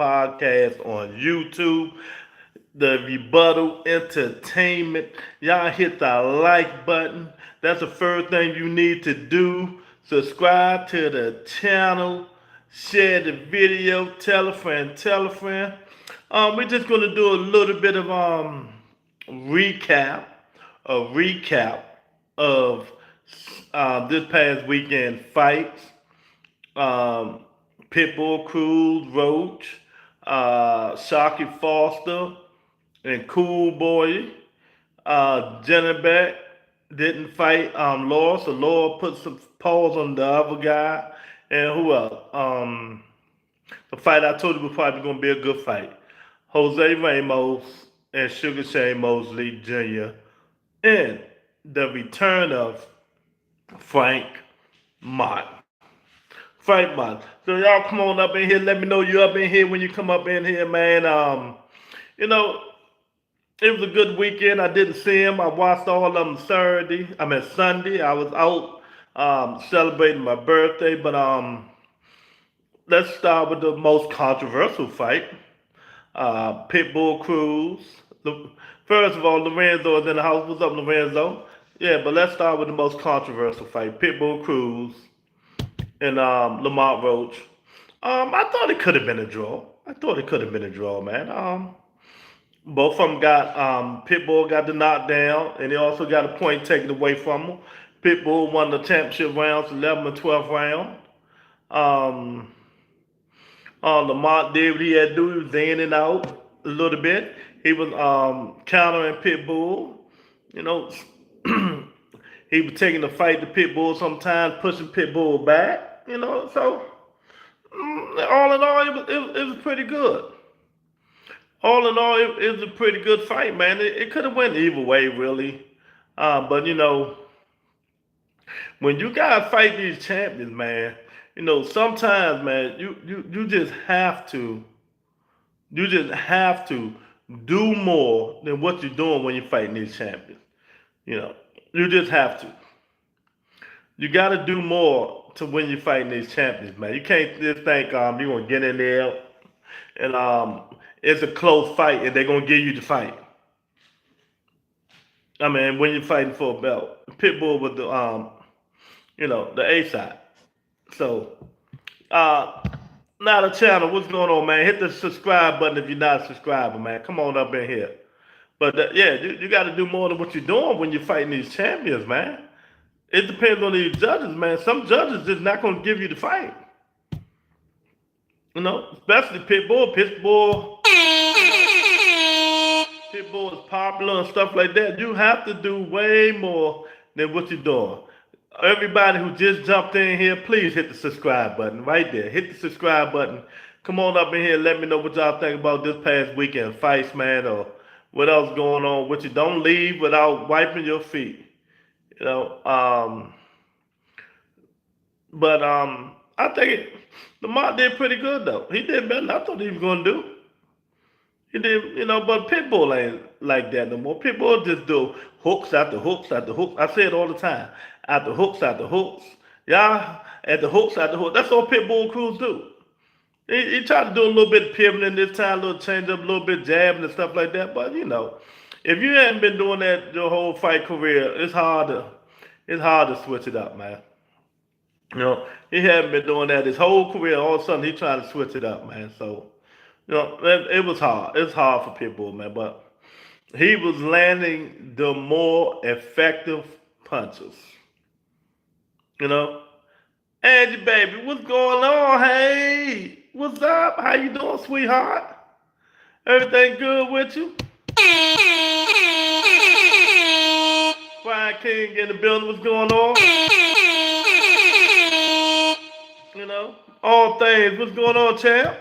podcast on YouTube. The Rebuttal Entertainment. Y'all hit the like button. That's the first thing you need to do. Subscribe to the channel. Share the video. Tell a friend. Tell a friend. We're just gonna do a little bit of recap, a recap of this past weekend fights. Um, Pitbull, Cruz, Roach, Shocky Foster, and Cool Boy. Jennebeck didn't fight Law, so Law put some pause on the other guy. And who else? The fight I told you was probably going to be a good fight. Jose Ramos and Sugar Shane Mosley Jr. And the return of Frank Martin. Frank Martin. So y'all come on up in here. Let me know you up in here when you come up in here, man. You know, it was a good weekend. I didn't see him. I watched all of them Sunday. I was out celebrating my birthday. But let's start with the most controversial fight. Pitbull Cruz. First of all, Lorenzo is in the house. What's up, Lorenzo? Yeah, but let's start with the most controversial fight. Pitbull Cruz and Lamont Roach. I thought it could have been a draw. Man. Both of them got Pitbull got the knockdown, and they also got a point taken away from him. Pitbull won the championship rounds, 11th and 12th round. Lamont did what he had to do. He was in and out a little bit. He was countering Pitbull. You know, he was taking the fight to Pitbull sometimes, pushing Pitbull back. You know, so all in all, it was pretty good. All in all, it was a pretty good fight, man. It could have went either way, really. But you know, when you gotta fight these champions, man, you know, sometimes, man, you just have to do more than what you're doing when you're fighting these champions. You know, you just have to. You got to do more to when you're fighting these champions, man. You can't just think you're gonna get in there and it's a close fight and they're gonna give you the fight. I mean, when you're fighting for a belt, Pitbull with the the A side. So now the channel, what's going on, man? Hit the subscribe button if you're not a subscriber, man. Come on up in here. But yeah, you got to do more than what you're doing when you're fighting these champions, man. It depends on these judges, man. Some judges just not gonna give you the fight. You know, especially Pitbull. Pitbull is popular and stuff like that. You have to do way more than what you're doing. Everybody who just jumped in here, please hit the subscribe button right there. Hit the subscribe button. Come on up in here. Let me know what y'all think about this past weekend fights, man, or what else going on with you. Don't leave without wiping your feet. You know, but I think Lamont did pretty good though. He did better than I thought he was gonna do. He did, you know, but Pitbull ain't like that no more. Pitbull just do hooks after hooks after hooks. I say it all the time. After hooks after hooks. Yeah, at the hooks after hooks. That's all Pitbull Cruz do. He tried to do a little bit of pivoting this time, a little change up, a little bit jabbing and stuff like that. But you know, if you hadn't been doing that your whole fight career, it's hard to switch it up, man. You know, he hadn't been doing that his whole career. All of a sudden, he trying to switch it up, man. So, you know, it was hard. It's hard for Pitbull, man. But he was landing the more effective punches. You know, Angie, baby, what's going on? Hey, what's up? How you doing, sweetheart? Everything good with you? Brian King in the building. What's going on? You know, all things. What's going on, champ?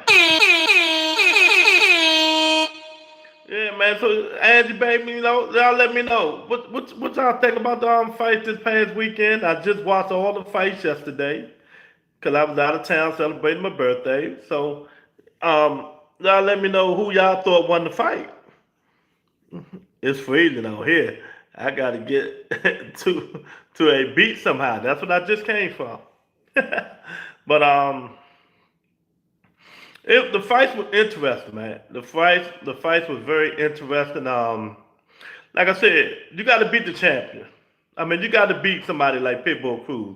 Yeah, man. So, Angie, baby, you know, y'all let me know what y'all think about the fights this past weekend. I just watched all the fights yesterday because I was out of town celebrating my birthday. So, y'all let me know who y'all thought won the fight. It's freezing out here. I gotta get to a beach somehow. That's what I just came from. But The fights were interesting, man. The fights was very interesting. Like I said, you got to beat the champion. I mean, you got to beat somebody like Pitbull Cruz,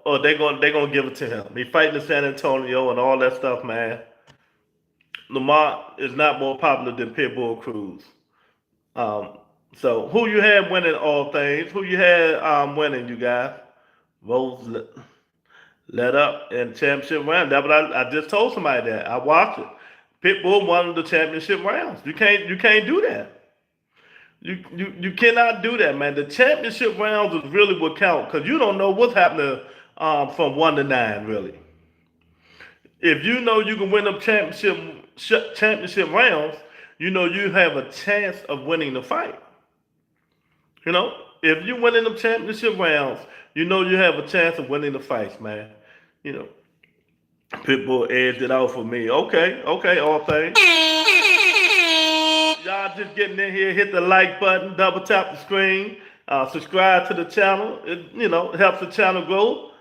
or they gonna give it to him. He fighting in San Antonio and all that stuff, man. Lamar is not more popular than Pitbull Cruz. Um, so who you had winning all things? Who you had winning, you guys? Votes let up in championship round. That's what I just told somebody that. I watched it. Pitbull won the championship rounds. You can't do that. You cannot do that, man. The championship rounds is really what count because you don't know what's happening from 1 to 9, really. If you know you can win them championship rounds, you know you have a chance of winning the fight. You know, if you win in them championship rounds, you know you have a chance of winning the fights, man. You know, Pitbull edged it out for me. Okay, okay, all things. Y'all just getting in here, hit the like button, double tap the screen, subscribe to the channel. It helps the channel grow,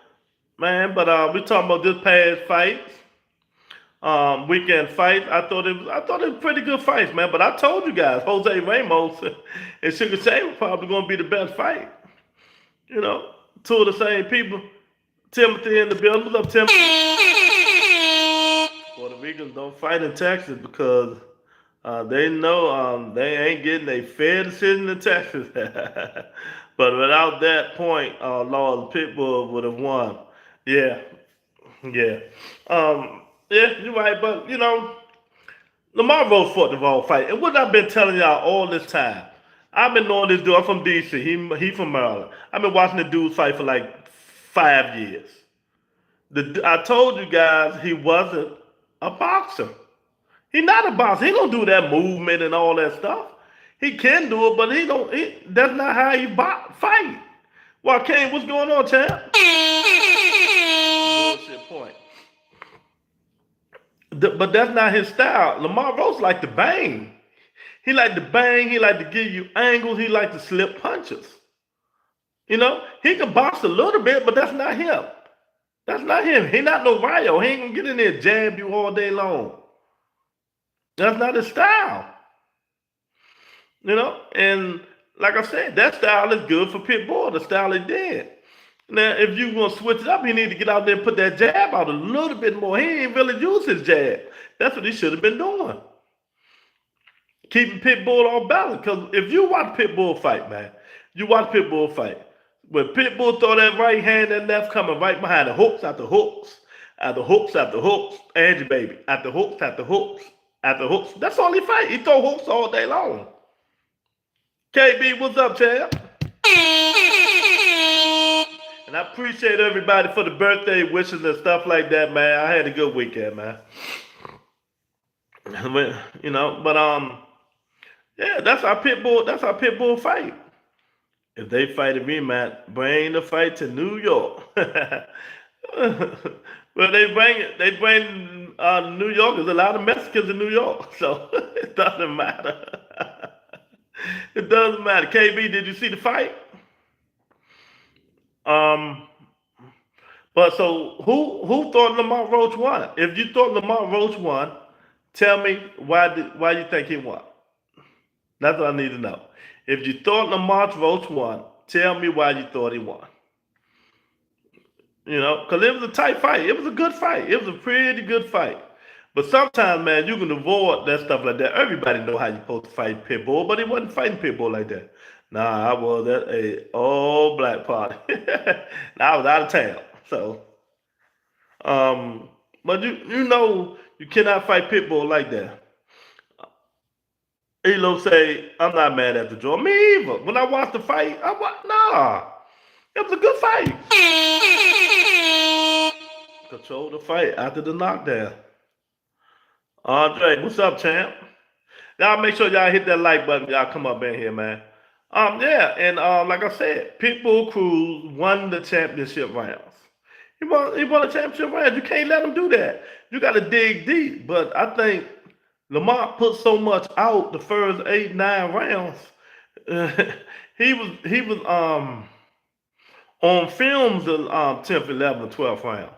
man. But we talking about this past fights, weekend fights. I thought it was pretty good fights, man. But I told you guys, Jose Ramos and Sugar Shane were probably going to be the best fight. Two of the same people. Timothy in the building. What's up, Timothy? Puerto Ricans don't fight in Texas because they know they ain't getting a fair decision in Texas. But without that point, Lord Pitbull would have won. Yeah, yeah. Yeah, you're right. But, Lamar Roach fought the wrong fight. And what I've been telling y'all all this time, I've been knowing this dude. I'm from D.C. He from Maryland. I've been watching the dude fight for like 5 years. I told you guys he wasn't a boxer. He not a boxer. He don't do that movement and all that stuff. He can do it, but he don't. That's not how he fight. Well, Kane, what's going on, champ? Bullshit point. But that's not his style. Lamar Roach like to bang. He like to bang. He like to give you angles. He like to slip punches. He can box a little bit, but that's not him. That's not him. He not no Ryo. He ain't gonna get in there and jab you all day long. That's not his style. And like I said, that style is good for Pitbull, the style he did. Now, if you want to switch it up, he need to get out there and put that jab out a little bit more. He ain't really used his jab. That's what he should have been doing. Keeping Pitbull off balance. Because if you watch Pitbull fight, man, you watch Pitbull fight. When Pitbull throw that right hand and left coming right behind the hooks after hooks, after hooks after hooks, Angie baby, after hooks after hooks, after hooks. That's all he fight. He throw hooks all day long. KB, what's up, champ? And I appreciate everybody for the birthday wishes and stuff like that, man. I had a good weekend, man. Yeah, that's our Pitbull fight. If they fight a rematch, bring the fight to New York. Well, they bring New York. There's a lot of Mexicans in New York, so it doesn't matter. It doesn't matter. KB, did you see the fight? But so who thought Lamar Roach won? If you thought Lamar Roach won, tell me why you think he won. That's what I need to know. If you thought Lamar Roach won, tell me why you thought he won. Because it was a tight fight. It was a good fight. It was a pretty good fight. But sometimes, man, you can avoid that stuff like that. Everybody know how you're supposed to fight Pitbull, but he wasn't fighting Pitbull like that. Nah, I was at a all black party. I was out of town. So, but you cannot fight Pitbull like that. Elo say, I'm not mad at the draw. Me either. When I watched the fight, nah. It was a good fight. Control the fight after the knockdown. Andre, what's up, champ? Y'all make sure y'all hit that like button. Y'all come up in here, man. Yeah, and like I said, Pitbull Cruz won the championship rounds. He won a championship round. You can't let him do that. You got to dig deep. But I think Lamar put so much out the first 8, 9 rounds. He was on films the 10th, 11th, 12th round.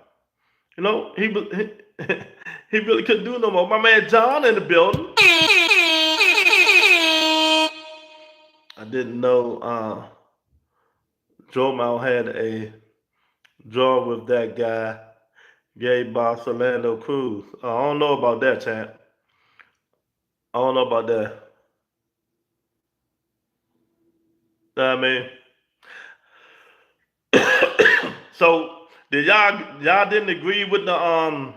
He really couldn't do no more. My man John in the building. I didn't know Joe Mount had a draw with that guy, Gabe Boss Orlando Cruz. I don't know about that, champ. I don't know about that. Know what I mean, so did y'all didn't agree with the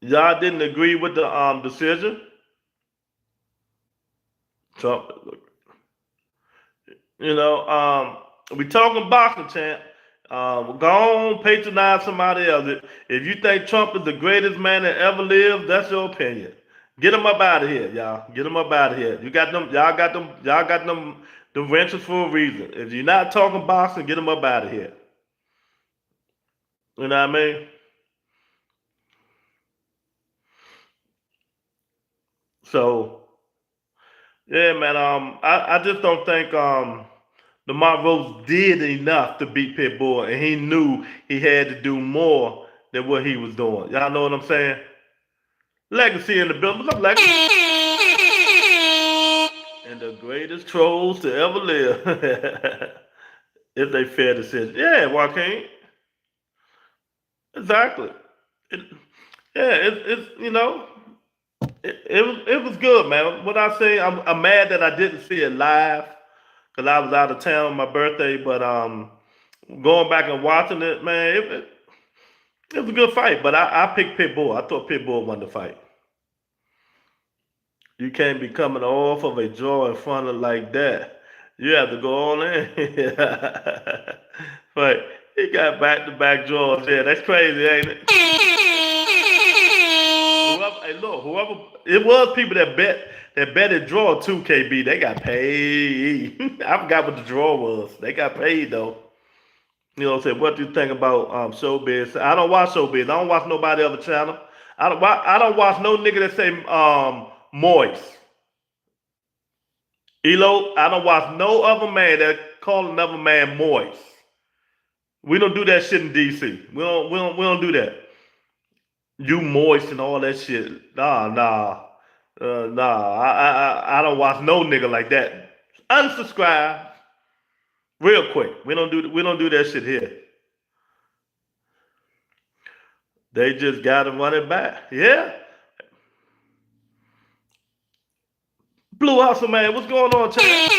y'all didn't agree with the decision? Trump, we talking boxing, champ. Go on, patronize somebody else. If you think Trump is the greatest man that ever lived, that's your opinion. Get him up out of here, y'all. Get him up out of here. You got them. Y'all got them. The wrenches for a reason. If you're not talking boxing, get him up out of here. You know what I mean? So yeah, man. I just don't think Lamar Rose did enough to beat Pitbull, and he knew he had to do more than what he was doing. Y'all know what I'm saying? Legacy in the building. What's up, Legacy? And the greatest trolls to ever live. If they fair decision. Yeah, Joaquin. Exactly. It, yeah, it was good, man. What I say, I'm mad that I didn't see it live because I was out of town on my birthday. But going back and watching it, man, it was a good fight. But I picked Pitbull. I thought Pitbull won the fight. You can't be coming off of a draw in front of like that. You have to go all in. But he got back to back draws. Yeah, that's crazy, ain't it? Hey, look, whoever it was, people that betted draw too. KB, they got paid. I forgot what the draw was. They got paid though. You know what I'm saying? What do you think about showbiz? I don't watch showbiz. I don't watch nobody other channel. I don't watch no nigga that say moist. Elo, I don't watch no other man that call another man moist. We don't do that shit in DC. We don't do that. You moist and all that shit. Nah. I don't watch no nigga like that. Unsubscribe real quick. We don't do that shit here. They just gotta run it back. Yeah. Blue Hustle man, what's going on, Chad?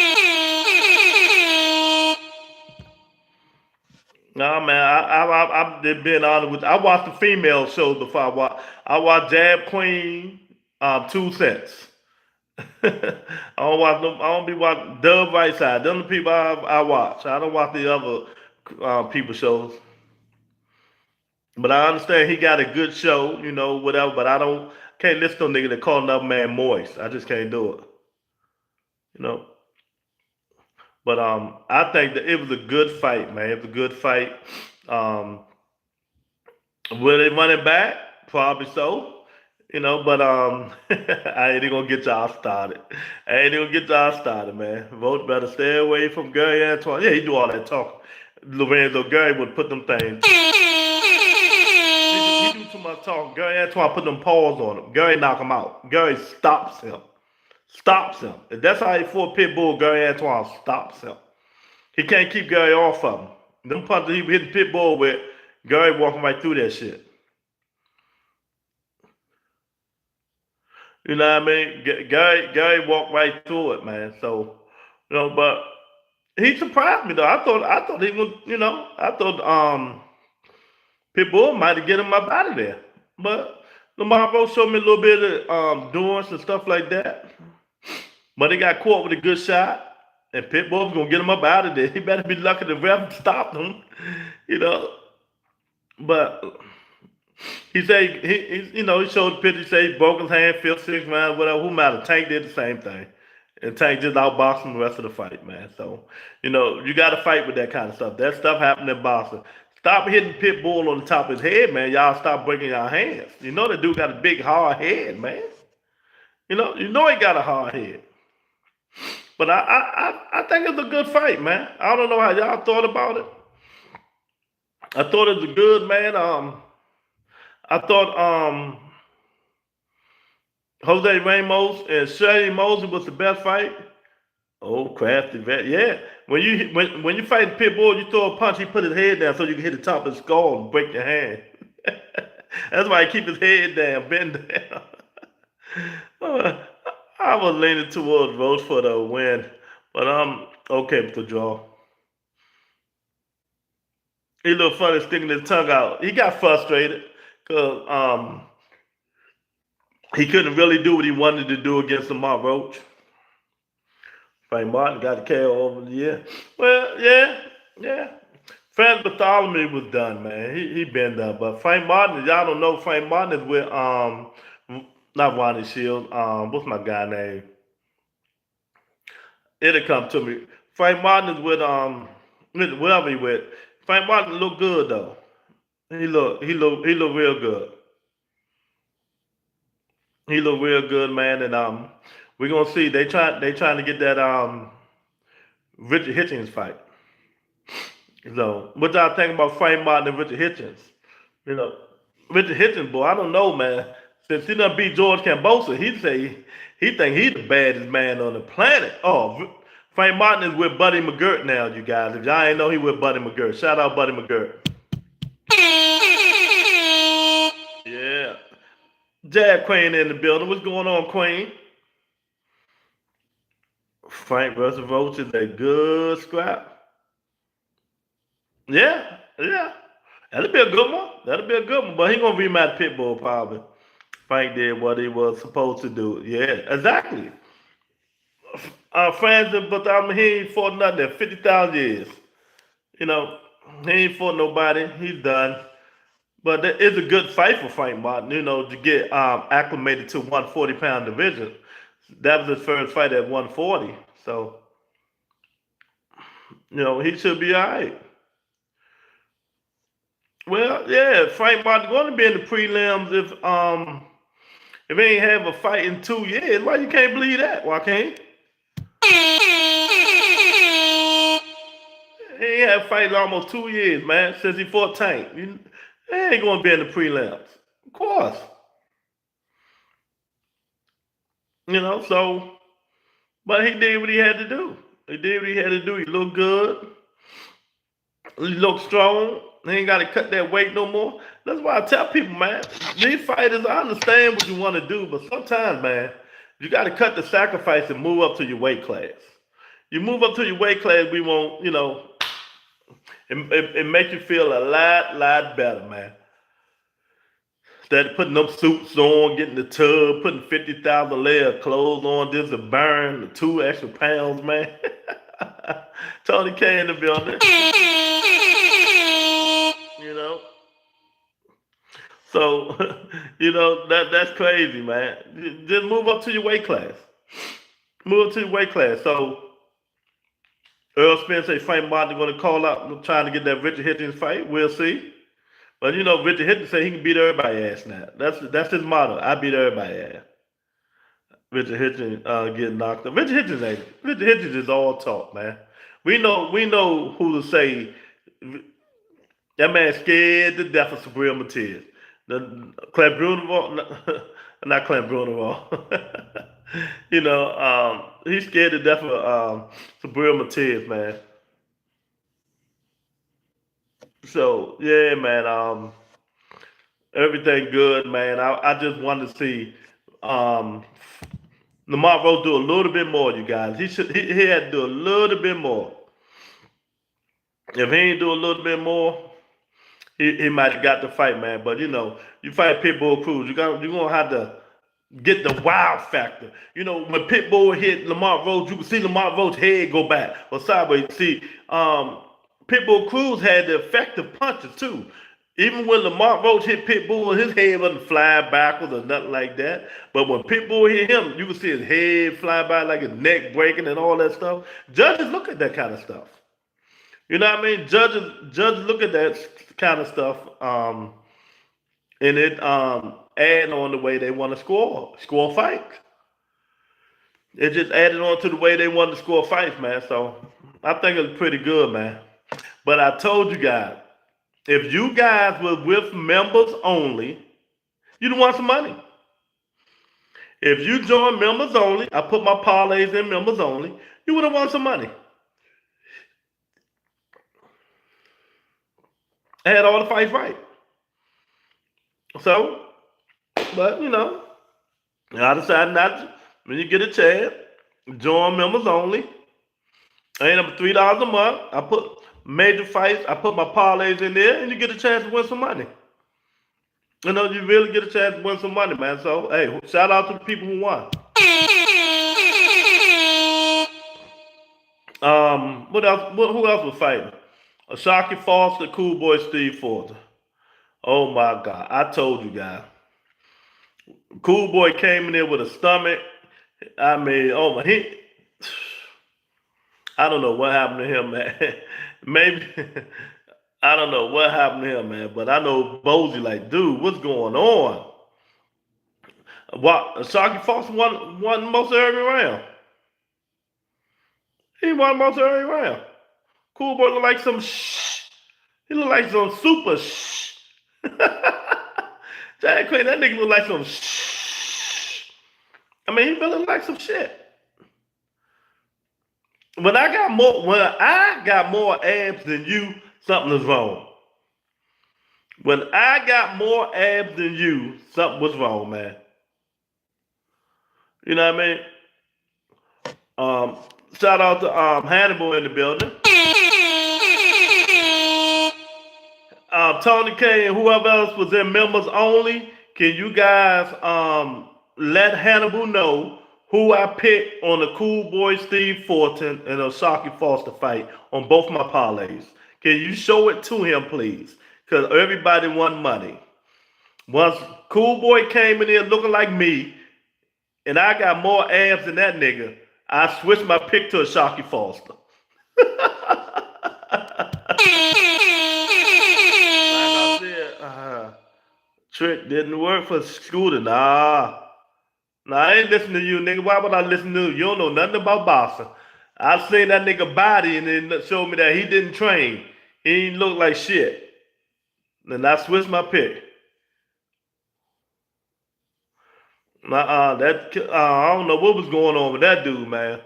Nah, man, I've been honest with. I watched the female shows before I watched Jab Queen, 2 cents. I don't be watching Dub Right Side. Them the people I watch. I don't watch the other people shows. But I understand he got a good show, whatever. But I can't listen to a nigga that call another man moist. I just can't do it, you know. But I think that it was a good fight, man. It was a good fight. Um, will they run it back? Probably so. But I ain't even gonna get y'all started. I ain't even gonna get y'all started, man. Vote better stay away from Gary Antoine. Yeah, he do all that talking. Lorenzo Gary would put them things. He do too much talking. Gary Antoine put them paws on him. Gary knock him out. Gary stops him. Stops him. If that's how he fought Pitbull, Gary Antoine stops him. He can't keep Gary off of him. Them punches he hitting Pitbull with, Gary walking right through that shit. You know what I mean? Gary walked right through it, man. So, but he surprised me though. I thought he was, I thought Pitbull might have get him up out of there. But Lamar Rose showed me a little bit of endurance and stuff like that. But he got caught with a good shot, and Pitbull's gonna get him up out of there. He better be lucky the ref stopped him, you know. But he said he showed the picture. He said he broke his hand, fifth, sixth round, whatever. Who matter? Tank did the same thing, and Tank just outboxed him the rest of the fight, man. So you got to fight with that kind of stuff. That stuff happened in boxing. Stop hitting Pitbull on the top of his head, man. Y'all stop breaking your hands. You know the dude got a big hard head, man. You know he got a hard head. But I think it's a good fight, man. I don't know how y'all thought about it. I thought it was good, man. I thought Jose Ramos and Shane Mosley was the best fight. Oh, crafty vet. Yeah. When you fight Pitbull, you throw a punch, he put his head down so you can hit the top of his skull and break your hand. That's why he keep his head down, bend down. Uh, I was leaning towards Roach for the win, but I'm okay with the draw. He looked funny sticking his tongue out. He got frustrated because he couldn't really do what he wanted to do against Lamar Roach. Frank Martin got the KO over the year. Well, yeah, yeah. Frank Bartholomew was done, man. He been done. But Frank Martin, y'all don't know Frank Martin is with not Ronnie Shields. What's my guy name? It'll come to me. Frank Martin is with whatever he with. Frank Martin look good though. He look real good. He look real good, man. And we're gonna see. They trying to get that Richard Hitchens fight. So what y'all think about Frank Martin and Richard Hitchens? You know, Richard Hitchens, boy, I don't know, man. Since he done beat George Kambosos, he say he think he the baddest man on the planet. Oh, Frank Martin is with Buddy McGirt now, you guys. If y'all ain't know, he with Buddy McGirt. Shout out Buddy McGirt. Yeah. Jab Queen in the building. What's going on, Queen? Frank versus Roach is a good scrap. Yeah, yeah. That'll be a good one. That'll be a good one. But he gonna rematch Pitbull probably. Frank did what he was supposed to do. Yeah, exactly. Francis, but he ain't fought nothing in 50,000 years. You know, he ain't fought nobody. He's done. But that is a good fight for Frank Martin, you know, to get acclimated to 140-pound division. That was his first fight at 140. So, you know, he should be all right. Well, yeah, Frank Martin going to be in the prelims if he ain't have a fight in 2 years. Why you can't believe that, Joaquin? He ain't had a fight in almost 2 years, man, since he fought Tank. He ain't going to be in the prelims. Of course. You know, so, but he did what he had to do. He did what he had to do. He looked good. He looked strong. He ain't got to cut that weight no more. That's why I tell people, man, these fighters, I understand what you want to do, but sometimes, man, you got to cut the sacrifice and move up to your weight class. You move up to your weight class, we won't, you know, it makes you feel a lot better, man. Instead of putting them suits on, getting the tub, putting 50,000 layer of clothes on, just to burn the 2 extra pounds, man. Tony K in the building. You know? So, you know, that's crazy, man. Just move up to your weight class. Move up to your weight class. So, Earl Spence say Frank Martin going to call out trying to get that Richard Hitchens fight. We'll see. But you know, Richard Hitchens say he can beat everybody's ass now. That's his motto. I beat everybody's ass. Richard Hitchens getting knocked up. Richard Hitchens is all talk, man. We know who to say. That man scared to death of Sabrina Matias. The Clint Brunevall, not Clint Brunevall. You know, he's scared to death of Sabrina Matias, man. So yeah, man. Everything good, man. I just want to see um, Lamar Rose do a little bit more, you guys. He had to do a little bit more. If he ain't do a little bit more, he might have got the fight, man. But you know, you fight Pitbull Cruz, you're gonna have to get the wow factor. You know, when Pitbull hit Lamar Rose, you can see Lamar Rose's head go back or sideways. See, Pitbull Cruz had the effective punches too. Even when Lamar Roach hit Pitbull, his head wasn't flying backwards or nothing like that. But when Pitbull hit him, you could see his head fly by, like his neck breaking and all that stuff. Judges look at that kind of stuff. You know what I mean? Judges look at that kind of stuff, and it add on the way they want to score fights. It just added on to the way they want to score fights, man. So I think it's pretty good, man. But I told you guys, if you guys were with members only, You'd have won some money. If you join members only, I put my parlays in members only, you would have won some money. I had all the fights right. So, but I decided not to. When you get a chance, join members only. I ain't up $3 a month. I put major fights. I put my parlays in there, and you get a chance to win some money. You really get a chance to win some money, man. So, hey, shout out to the people who won. What else? Who else was fighting? Ashaki Foster, Cool Boy Steve Foster. Oh my God! I told you guys. Cool Boy came in there with a stomach. I mean, I don't know what happened to him, man. Maybe I don't know what happened to him, man. But I know Bozy like, dude, what's going on? What? Ashaki Foster won most of every round. He won most of every round. Cool Boy looked like some He looked like some super Jack Queen, that nigga look like some I mean, he really look like some shit. When I got more abs than you, something is wrong. When I got more abs than you, something was wrong, man. You know what I mean? Shout out to Hannibal in the building. Tony K and whoever else was in members only, can you guys let Hannibal know who I picked on the Cool Boy Steve Fortin and Ashaki Foster fight on both my parlays? Can you show it to him, please? Because everybody won money. Once Cool Boy came in there looking like me, and I got more abs than that nigga, I switched my pick to Ashaki Foster. Trick didn't work for Scooter. Nah, I ain't listening to you, nigga. Why would I listen to you? You don't know nothing about boxing. I seen that nigga body and then showed me that he didn't train. He didn't look like shit. Then I switched my pick. I don't know what was going on with that dude, man.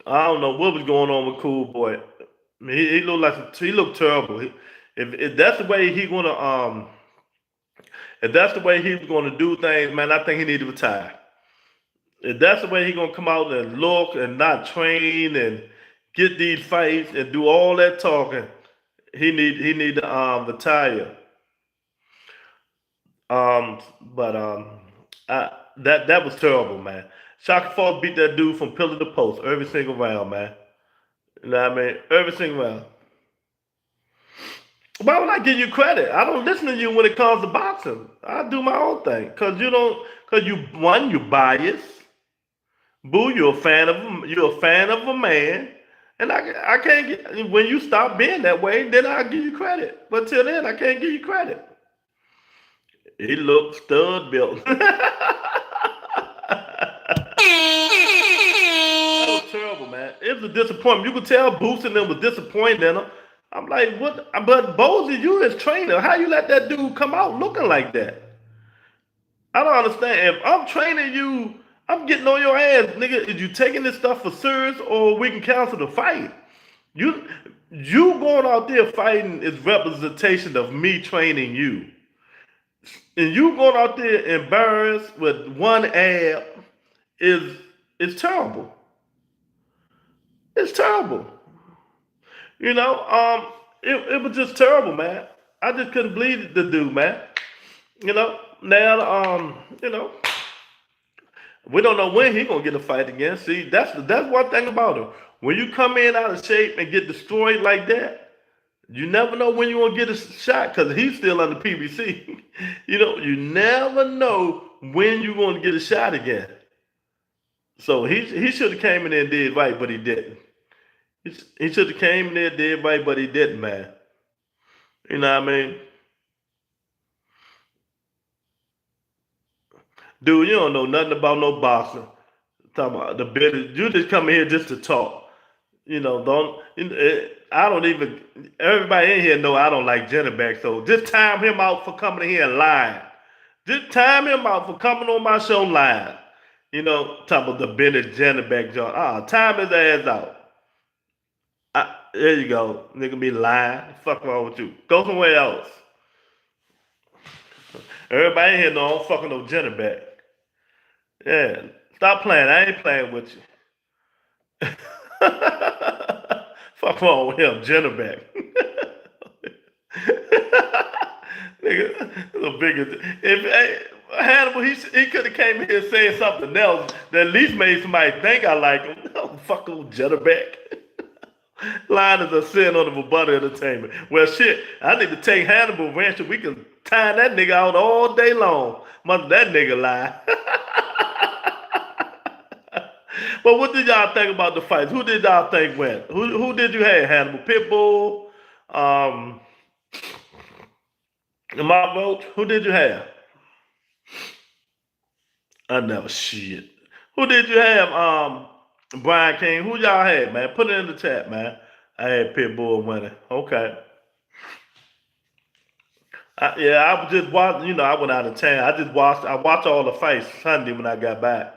I don't know what was going on with Cool Boy. I mean, he looked terrible. If that's the way he gonna if that's the way he was gonna do things, man, I think he need to retire. If that's the way he gonna come out and look and not train and get these fights and do all that talking, he need to retire. That was terrible, man. Shaka Falls beat that dude from pillar to post every single round, man. You know what I mean? Every single round. Why would I give you credit? I don't listen to you when it comes to boxing. I do my own thing. Cause you biased. Boo, you're a fan of a man. And I can't get, when you stop being that way, then I'll give you credit. But till then, I can't give you credit. He looked stud built. That was terrible, man. It was a disappointment. You could tell Boost and them was disappointed in him. I'm like, what? But Bozy, you as trainer, how you let that dude come out looking like that? I don't understand. If I'm training you, I'm getting on your ass, nigga. Is you taking this stuff for serious, or we can cancel the fight? You going out there fighting is representation of me training you. And you going out there embarrassed with one ab is terrible. It's terrible. It was just terrible, man. I just couldn't believe the dude, man. Now, we don't know when he gonna get a fight again. See, that's one thing about him. When you come in out of shape and get destroyed like that, you never know when you're gonna get a shot because he's still under PBC. You never know when you're gonna get a shot again. So he should have came in there and did right, but he didn't. He should have came in there and did right, but he didn't, man. You know what I mean? Dude, you don't know nothing about no boxing. Talking about the business. You just come in here just to talk. I don't even, everybody in here know I don't like Jennerback, so just time him out for coming in here and lying. Just time him out for coming on my show live. You know, talking about the Bennett Jennebeck joint. Time his ass out. There you go. Nigga be lying. Fuck wrong with you. Go somewhere else. Everybody in here know I'm fucking no Jennebeck. Yeah. Stop playing. I ain't playing with you. Fuck wrong with him, Jennebeck. Nigga, the biggest. If Hannibal, he could have came here saying something else that at least made somebody think I like him. Oh, fuck old Jennebeck. Line is a sin on the Rebuttal Entertainment. Well, shit, I need to take Hannibal Rancher. We can time that nigga out all day long. Mother, that nigga lie. But what did y'all think about the fights? Who did y'all think win? Who did you have? Hannibal, Pitbull, Roach? Who did you have? I never shit. Who did you have? Brian King. Who y'all had, man? Put it in the chat, man. I had Pitbull winning. Okay. I was just watching. You know, I went out of town. I watched all the fights Sunday when I got back.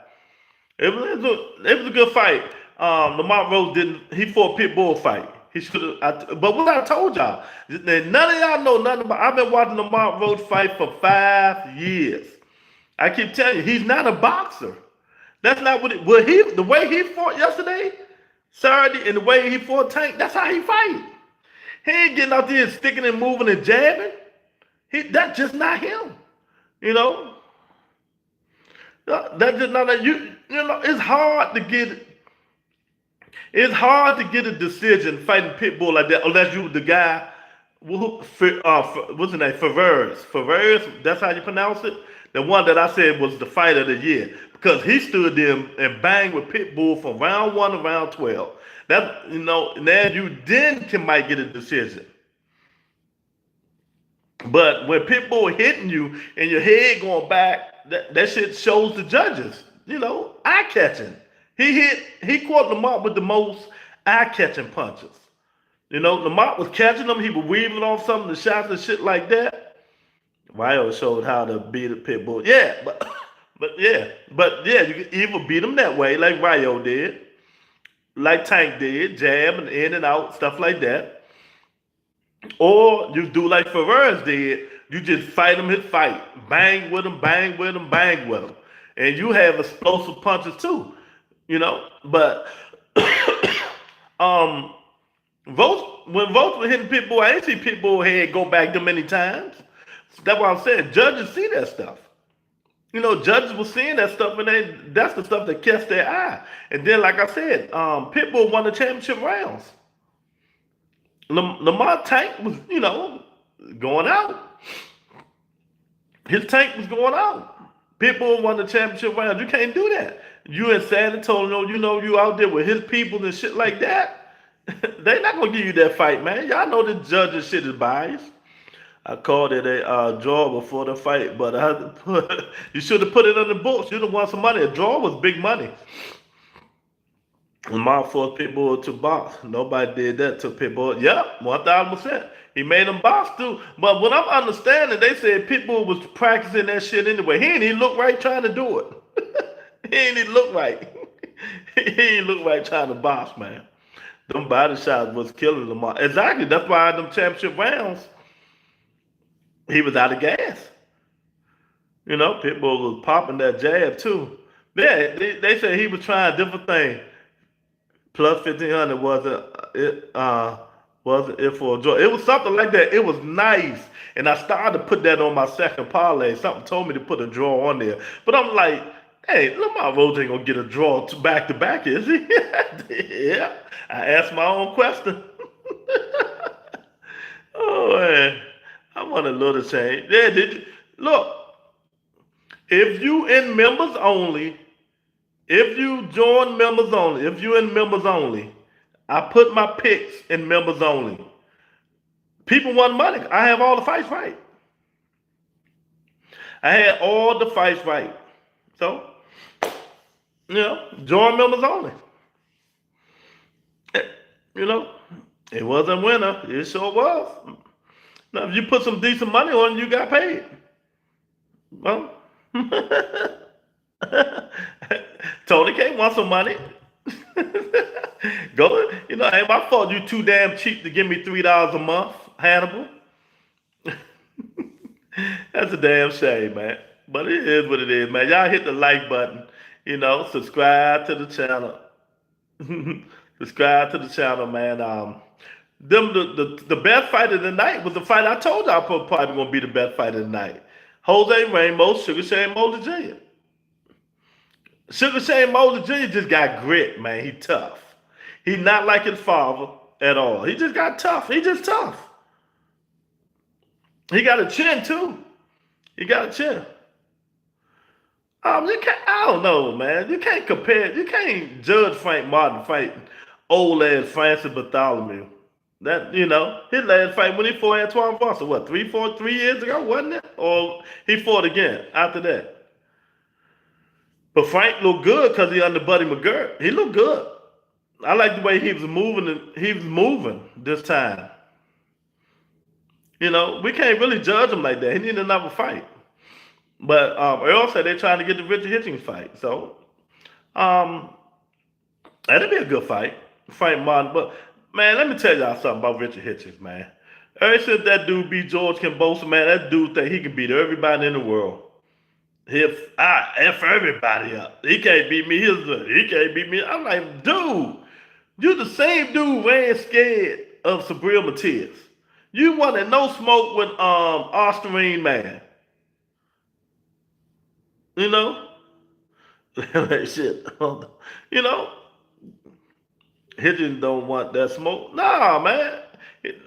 It was a good fight. Lamont Rose didn't. He fought a Pitbull fight. He should have. But what I told y'all, none of y'all know nothing about. I've been watching Lamont Rose fight for 5 years. I keep telling you, he's not a boxer. That's not what it. Well, the way he fought yesterday, Saturday, and the way he fought Tank, that's how he fight. He ain't getting out there sticking and moving and jabbing. That's just not him. You know. That's just not that you know. It's hard to get. It's hard to get a decision fighting Pitbull like that unless you the guy. What's his name? Favers. That's how you pronounce it. The one that I said was the fight of the year because he stood there and banged with Pitbull from round 1 to round 12. That now you then might get a decision. But when Pitbull hitting you and your head going back, that shit shows the judges. You know, eye catching. He caught Lamont with the most eye catching punches. You know, Lamont was catching them. He was weaving off some of the shots and shit like that. Ryo showed how to beat a Pitbull. Yeah, but yeah, you can either beat him that way, like Ryo did, like Tank did, jab and in and out, stuff like that. Or you do like Ferrez did, you just fight him his fight. Bang with him, bang with him, bang with him. And you have explosive punches too, you know. But when Roach was hitting Pitbull, I ain't see Pitbull head go back that many times. That's what I'm saying. Judges see that stuff. You know, judges were seeing that stuff, and that's the stuff that catch their eye. And then, like I said, Pitbull won the championship rounds. Lamont Tank was, you know, going out. His tank was going out. Pitbull won the championship rounds. You can't do that. You in San Antonio, you know, you out there with his people and shit like that. They not gonna give you that fight, man. Y'all know the judges shit is biased. I called it a draw before the fight, but you should have put it on the books. You'd have won some money. A draw was big money. Lamont forced Pitbull to box. Nobody did that to Pitbull. Yep, 1,000%. He made him box too. But what I'm understanding, they said Pitbull was practicing that shit anyway. He ain't even look right trying to do it. He ain't even look right. He ain't look right trying to box, man. Them body shots was killing Lamont. Exactly. That's why them championship rounds, he was out of gas. You know, Pitbull was popping that jab too. Yeah, they said he was trying different things. Plus 1,500 wasn't it for a draw. It was something like that. It was nice. And I started to put that on my second parlay. Something told me to put a draw on there. But I'm like, hey, Lamont Roach ain't gonna get a draw back to back, is he? Yeah. I asked my own question. Oh man. I want a little change. Yeah, did you look? If you in members only, if you join members only, if you in members only, I put my picks in members only. People want money. I have all the fights right. I had all the fights right. So, you know, join members only. You know, it wasn't a winner. It sure was. Now, if you put some decent money on it, you got paid. Well, Tony K wants some money. Go, ain't my fault you too damn cheap to give me $3 a month, Hannibal. That's a damn shame, man. But it is what it is, man. Y'all hit the like button, subscribe to the channel. Subscribe to the channel, man. The best fight of the night was the fight I told y'all probably gonna be the best fight of the night. Jose Ramos, Sugar Shane Mosley Jr. Sugar Shane Mosley Jr. just got grit, man. He tough. He not like his father at all. He just got tough. He just tough. He got a chin too. He got a chin. You can't. I don't know, man. You can't compare. You can't judge Frank Martin fighting old ass Francis Bartholomew. That his last fight when he fought Antoine Foster, what 3 years ago, wasn't it? Or he fought again after that. But Frank looked good because he under Buddy McGirt. He looked good. I like the way he was moving. He was moving this time. We can't really judge him like that. He needed another fight. But Earl said they're trying to get the Richard Hitchens fight. So that'd be a good fight. Frank Martin. But man, let me tell y'all something about Richard Hitchens, man. Ever since that dude beat George Kambosos, man, that dude think he can beat everybody in the world. I F everybody up. He can't beat me. He can't beat me. I'm like, dude, you the same dude ran scared of Sabril Matias. You wanted no smoke with Osterine, man. Like shit. Hitchens don't want that smoke. Nah, man.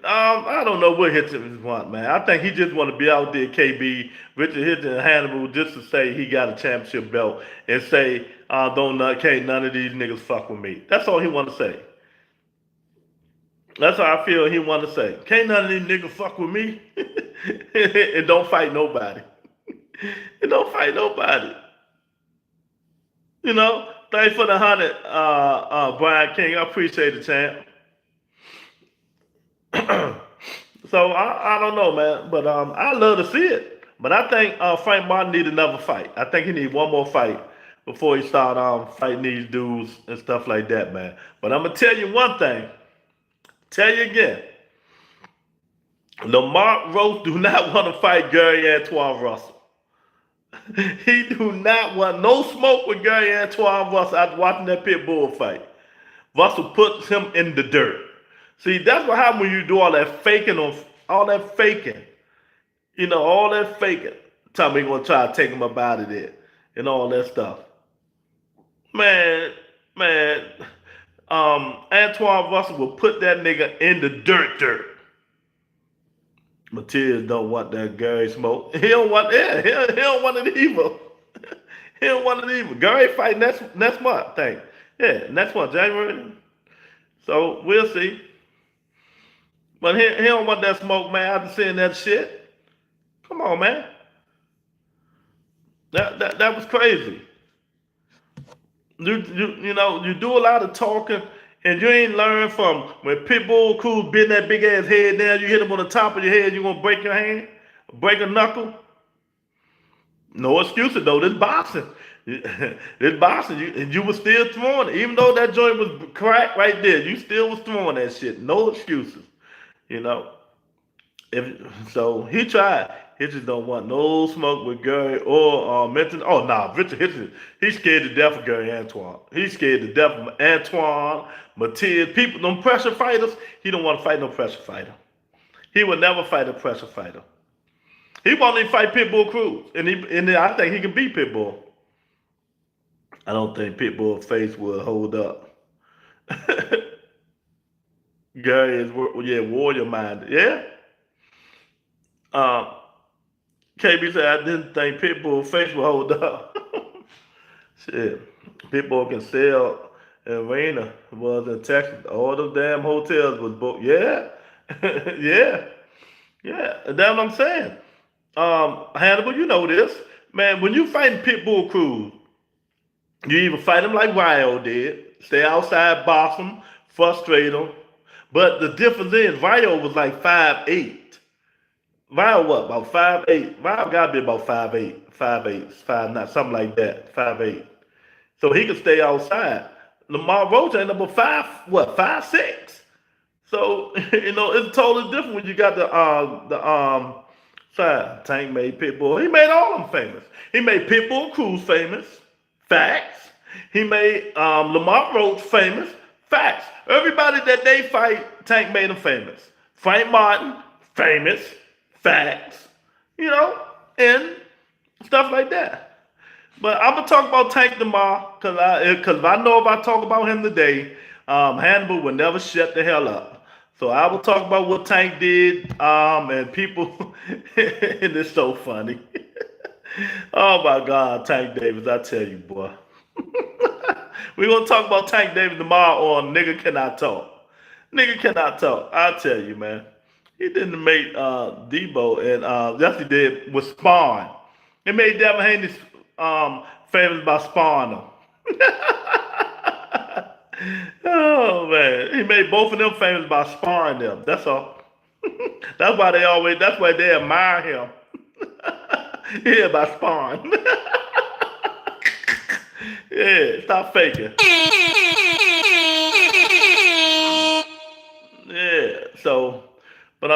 I don't know what Hitchens want, man. I think he just want to be out there, KB, Richard Hitchens and Hannibal, just to say he got a championship belt and say, can't none of these niggas fuck with me. That's all he want to say. That's how I feel he want to say. Can't none of these niggas fuck with me. And don't fight nobody. And don't fight nobody. Thanks for the 100, Brian King. I appreciate it, champ. So I don't know, man, but I love to see it. But I think Frank Martin need another fight. I think he need one more fight before he start fighting these dudes and stuff like that, man. But I'm gonna tell you one thing. Tell you again. Lamar Roach do not want to fight Gary Antoine Russell. He do not want no smoke with Gary Antoine Russell after watching that Pitbull fight. Russell puts him in the dirt. See, that's what happens when you do all that faking all that faking. All that faking. Tell me you're gonna try to take him up out of there and all that stuff. Man, Antoine Russell will put that nigga in the dirt. Matias don't want that Gary smoke. He don't want it either. He don't want it either. Gary fighting next month, I think. Yeah, next month, January. So we'll see. But he don't want that smoke, man, after seeing that shit. Come on, man. That was crazy. You do a lot of talking and you ain't learned from when Pitbull Cruz bend that big ass head down, you hit him on the top of your head, you gonna break your hand, break a knuckle. No excuses though. This boxing, you was still throwing it, even though that joint was cracked right there. You still was throwing that shit. No excuses, So he tried. He just don't want no smoke with Gary or mention. Oh nah, Richard Hitchens. He's scared to death of Gary Antoine. He's scared to death of Antoine, Matias, people, them pressure fighters. He don't want to fight no pressure fighter. He would never fight a pressure fighter. He won't even fight Pitbull Cruz, and I think he can beat Pitbull. I don't think Pitbull's face will hold up. Gary is warrior minded. Yeah. KB said, I didn't think Pitbull face would hold up. Shit. Pitbull can sell arena was in Texas. All those damn hotels was booked. Yeah. Yeah. That's what I'm saying. Hannibal, you know this. Man, when you fighting Pitbull Cruz, you either fight him like Ryo did, stay outside, box him, frustrate him. But the difference is, Ryo was like 5'8". Ryo what? About 5'8". Ryo gotta be about 5'8", 5'8", 5'9", something like that, 5'8". So he could stay outside. Lamar Roach ain't number 5'6". So it's totally different when you got the side. Tank made Pitbull. He made all of them famous. He made Pitbull Cruz famous. Facts. He made Lamar Roach famous. Facts. Everybody that they fight, Tank made them famous. Frank Martin, famous. Facts. And stuff like that. But I'm gonna talk about Tank tomorrow, cause I know if I talk about him today, Hannibal will never shut the hell up. So I will talk about what Tank did, and people, and it's so funny. Oh my God, Tank Davis, I tell you, boy. We're gonna talk about Tank Davis tomorrow on Nigga Cannot Talk. Nigga Cannot Talk. I tell you, man. He didn't make Debo, and yes, he did with Spawn. He made Devin Haney famous by Spawn, though. Oh man, he made both of them famous by sparring them. That's all. That's why they admire him. Yeah, by sparring. Yeah, stop faking. Yeah, so, but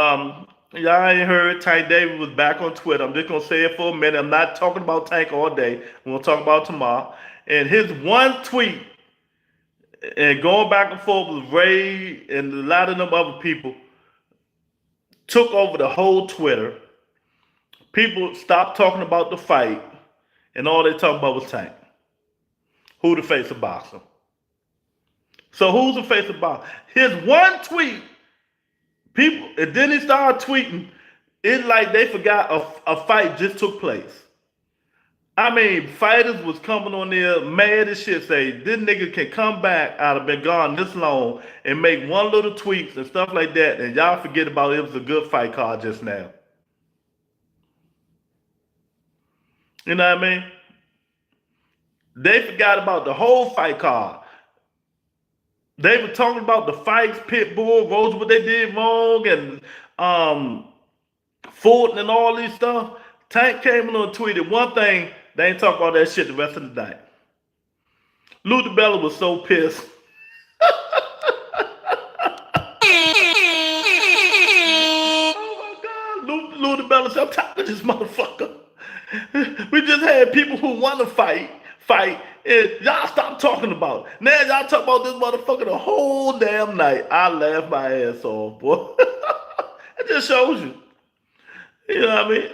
y'all ain't heard Tank Davis was back on Twitter. I'm just gonna say it for a minute. I'm not talking about Tank all day. We're gonna talk about tomorrow. And his one tweet, and going back and forth with Ray and a lot of them other people, took over the whole Twitter. People stopped talking about the fight, and all they talked about was Tank. Who the face of boxing? So who's the face of boxing? His one tweet, people, and then he started tweeting. It's like they forgot a fight just took place. I mean, fighters was coming on there mad as shit, say, this nigga can come back out of been gone this long and make one little tweaks and stuff like that, and y'all forget about it was a good fight card just now. You know what I mean? They forgot about the whole fight card. They were talking about the fights, Pitbull, Roach, what they did wrong, and Fulton and all these stuff. Tank came on and tweeted one thing. They ain't talk about that shit the rest of the night. Lou DiBella was so pissed. Oh my God, Lou DiBella said, I'm tired of this motherfucker. We just had people who want to fight, and y'all stop talking about it. Now y'all talk about this motherfucker the whole damn night. I laughed my ass off, boy. It just shows you. You know what I mean?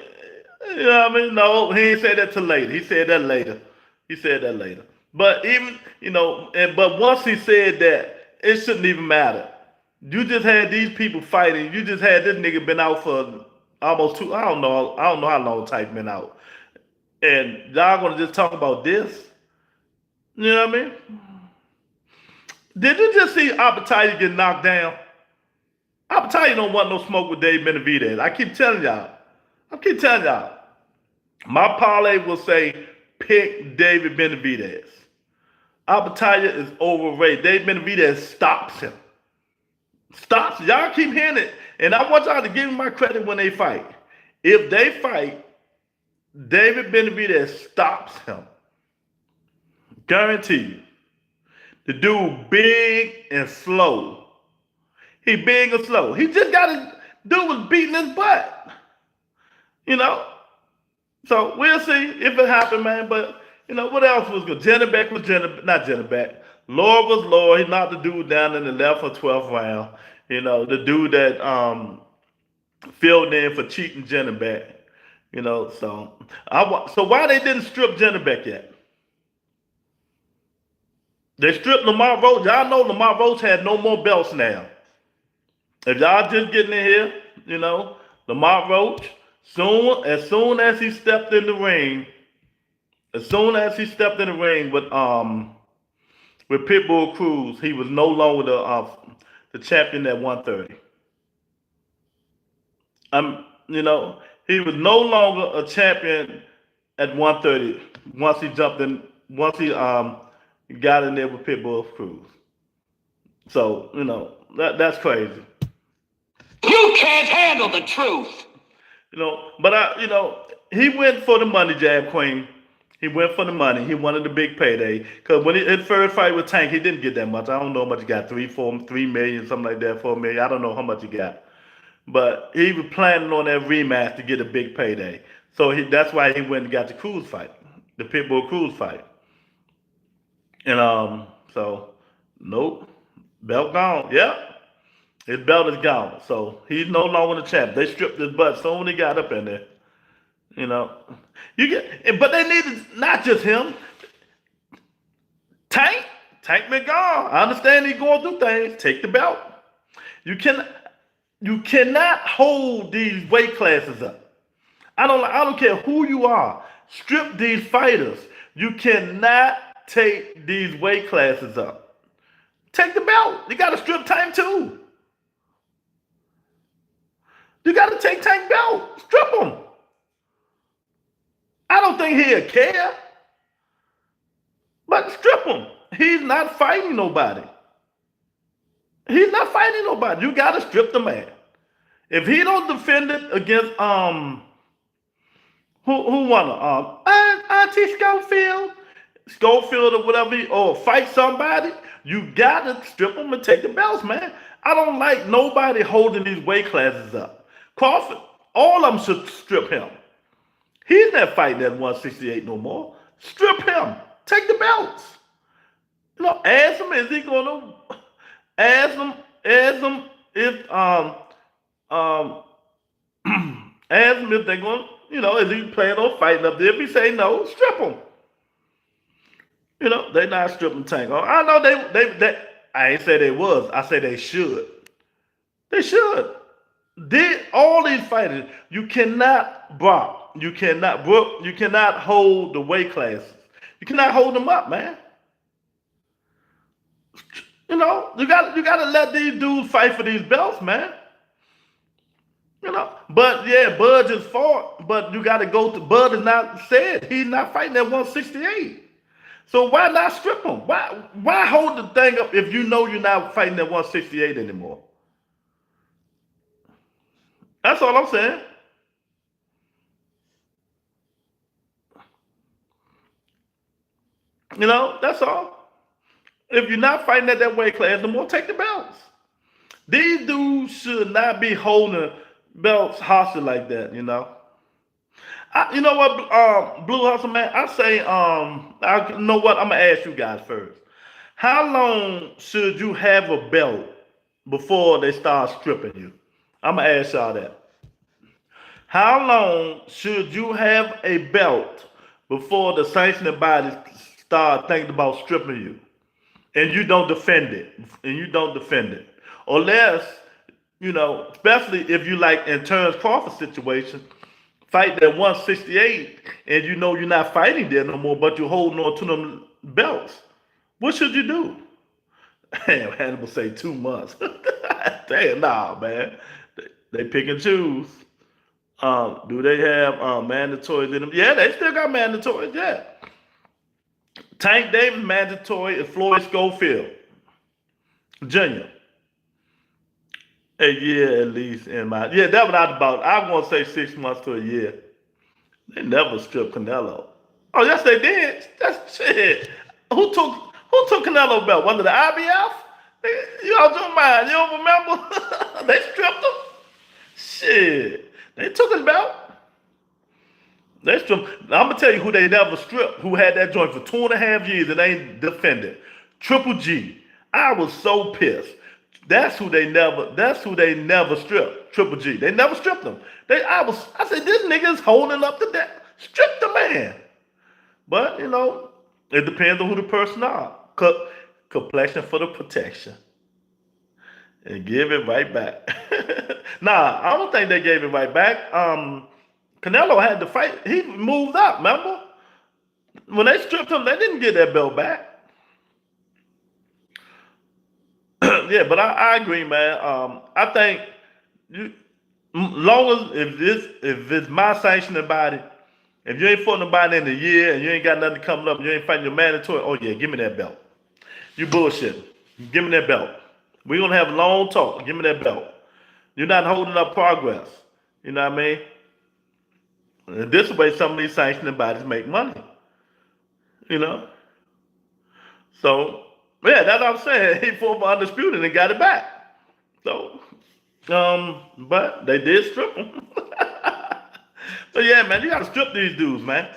You know what I mean? No, he ain't said that till later. He said that later. But even, but once he said that, it shouldn't even matter. You just had these people fighting. You just had this nigga been out for almost I don't know how long Tank been out. And y'all gonna just talk about this? You know what I mean? Did you just see Appetite get knocked down? Appetite don't want no smoke with Dave Benavidez. I keep telling y'all. My parlay will say pick David Benavidez. Appetite is overrated. Dave Benavidez stops him. Y'all keep hearing it. And I want y'all to give me my credit when they fight. If they fight, David Benavidez stops him. Guarantee you. The dude big and slow. He big and slow. He just got his dude was beating his butt. So we'll see if it happened, man. But what else was good? Jennebeck was not Jennebeck. Lord was Lord. He knocked the dude down in the 11th or 12th round. The dude that filled in for cheating Jennebeck. So why they didn't strip Jennebeck yet? They stripped Lamar Roach. Y'all know Lamar Roach had no more belts now. If y'all just getting in here, Lamar Roach, as soon as he stepped in the ring with Pitbull Cruz, he was no longer the champion at 130. He was no longer a champion at 130 once he got in there with Pitbull Cruz. So, that's crazy. You can't handle the truth. But he went for the money, Jab Queen. He went for the money. He wanted the big payday. Because when his first fight with Tank, he didn't get that much. I don't know how much he got. 3 million, something like that, 4 million. I don't know how much he got. But he was planning on that rematch to get a big payday. So that's why he went and got the Cruz fight, the Pitbull Cruz fight. And so nope, belt gone. Yep, his belt is gone. So he's no longer the champ. They stripped his butt so when he got up in there. You know, but they needed not just him. Tank been gone. I understand he's going through things. Take the belt. You cannot hold these weight classes up. I don't care who you are. Strip these fighters. You cannot take these weight classes up. Take the belt. You got to strip Tank too. You got to take Tank belt. Strip him. I don't think he'll care. But strip him. He's not fighting nobody. He's not fighting nobody. You got to strip the man. If he don't defend it against who won it? Auntie Schofield or whatever, or fight somebody, you got to strip him and take the belts, man. I don't like nobody holding these weight classes up. Crawford, all of them should strip him. He's not fighting at 168 no more. Strip him. Take the belts. You know, ask him, is he gonna ask him if ask him if they're gonna, you know, is he planning on fighting up there? If he say no, strip him. You know, they not stripping Tank. I know they I ain't say they was, I say they should. They should. All these fighters, you cannot block. You cannot hold the weight classes. You cannot hold them up, man. You know, you gotta let these dudes fight for these belts, man. You know, but yeah, Bud just fought, but you gotta go to Bud is not said. He's not fighting at 168. So why not strip him? Why hold the thing up if you know you're not fighting at 168 anymore? That's all I'm saying. You know, that's all. If you're not fighting at that weight class, no more, take the belts. These dudes should not be holding belts hostage like that, you know. You know what, Blue Hustle, man? I say, you know what? I'm gonna ask you guys first. How long should you have a belt before they start stripping you? I'm gonna ask y'all that. How long should you have a belt before the sanctioning bodies start thinking about stripping you? And you don't defend it. Unless, you know, especially if you like in Terrence Crawford situation, fight that 168 and you know you're not fighting there no more, but you're holding on to them belts. What should you do? Damn, Hannibal say 2 months. Damn, nah, man. They pick and choose. Do they have mandatories in them? Yeah, they still got mandatories, yeah. Tank Davis mandatory is Floyd Schofield Jr. A year at least in my that was out about. I want to say 6 months to a year. They never stripped Canelo. Oh yes, they did. That's shit. Who took Canelo belt? Was it the IBF? You all don't mind. You don't remember? They stripped him. Shit. They took his belt. They stripped. I'm gonna tell you who they never stripped. Who had that joint for 2.5 years and they ain't defended? Triple G. I was so pissed. That's who they never stripped. Triple G. They never stripped him. I said, this nigga's holding up to that. Strip the man. But, you know, it depends on who the person are. Complexion for the protection. And give it right back. Nah, I don't think they gave it right back. Canelo had to fight. He moved up, remember? When they stripped him, they didn't get that belt back. Yeah, but I agree, man. I think long as if it's my sanctioning body, if you ain't fought nobody in a year and you ain't got nothing coming up, and you ain't fighting your mandatory, oh yeah, give me that belt. You bullshit. Give me that belt. We're gonna have a long talk. Give me that belt. You're not holding up progress. You know what I mean? And this is the way some of these sanctioning bodies make money. You know? So, yeah, that's what I'm saying. He fought for undisputed and got it back. So, but they did strip him. So yeah, man, you gotta strip these dudes, man.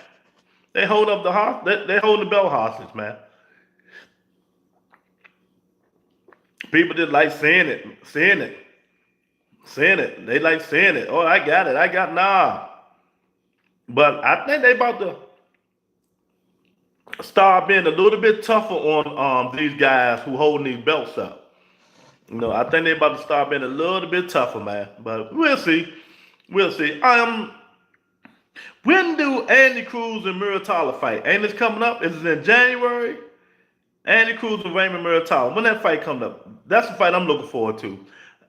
They hold up the they hold the belt hostage, man. People just like saying it, saying it, saying it. They like saying it. Oh, I got it. Nah. But I think they about to start being a little bit tougher on these guys who holding these belts up. You know, I think they about to start being a little bit tougher, man. But we'll see. We'll see. When do Andy Cruz and Muratalla fight? Ain't this coming up? Is it in January? Andy Cruz and Raymond Muratalla. When that fight comes up, that's the fight I'm looking forward to.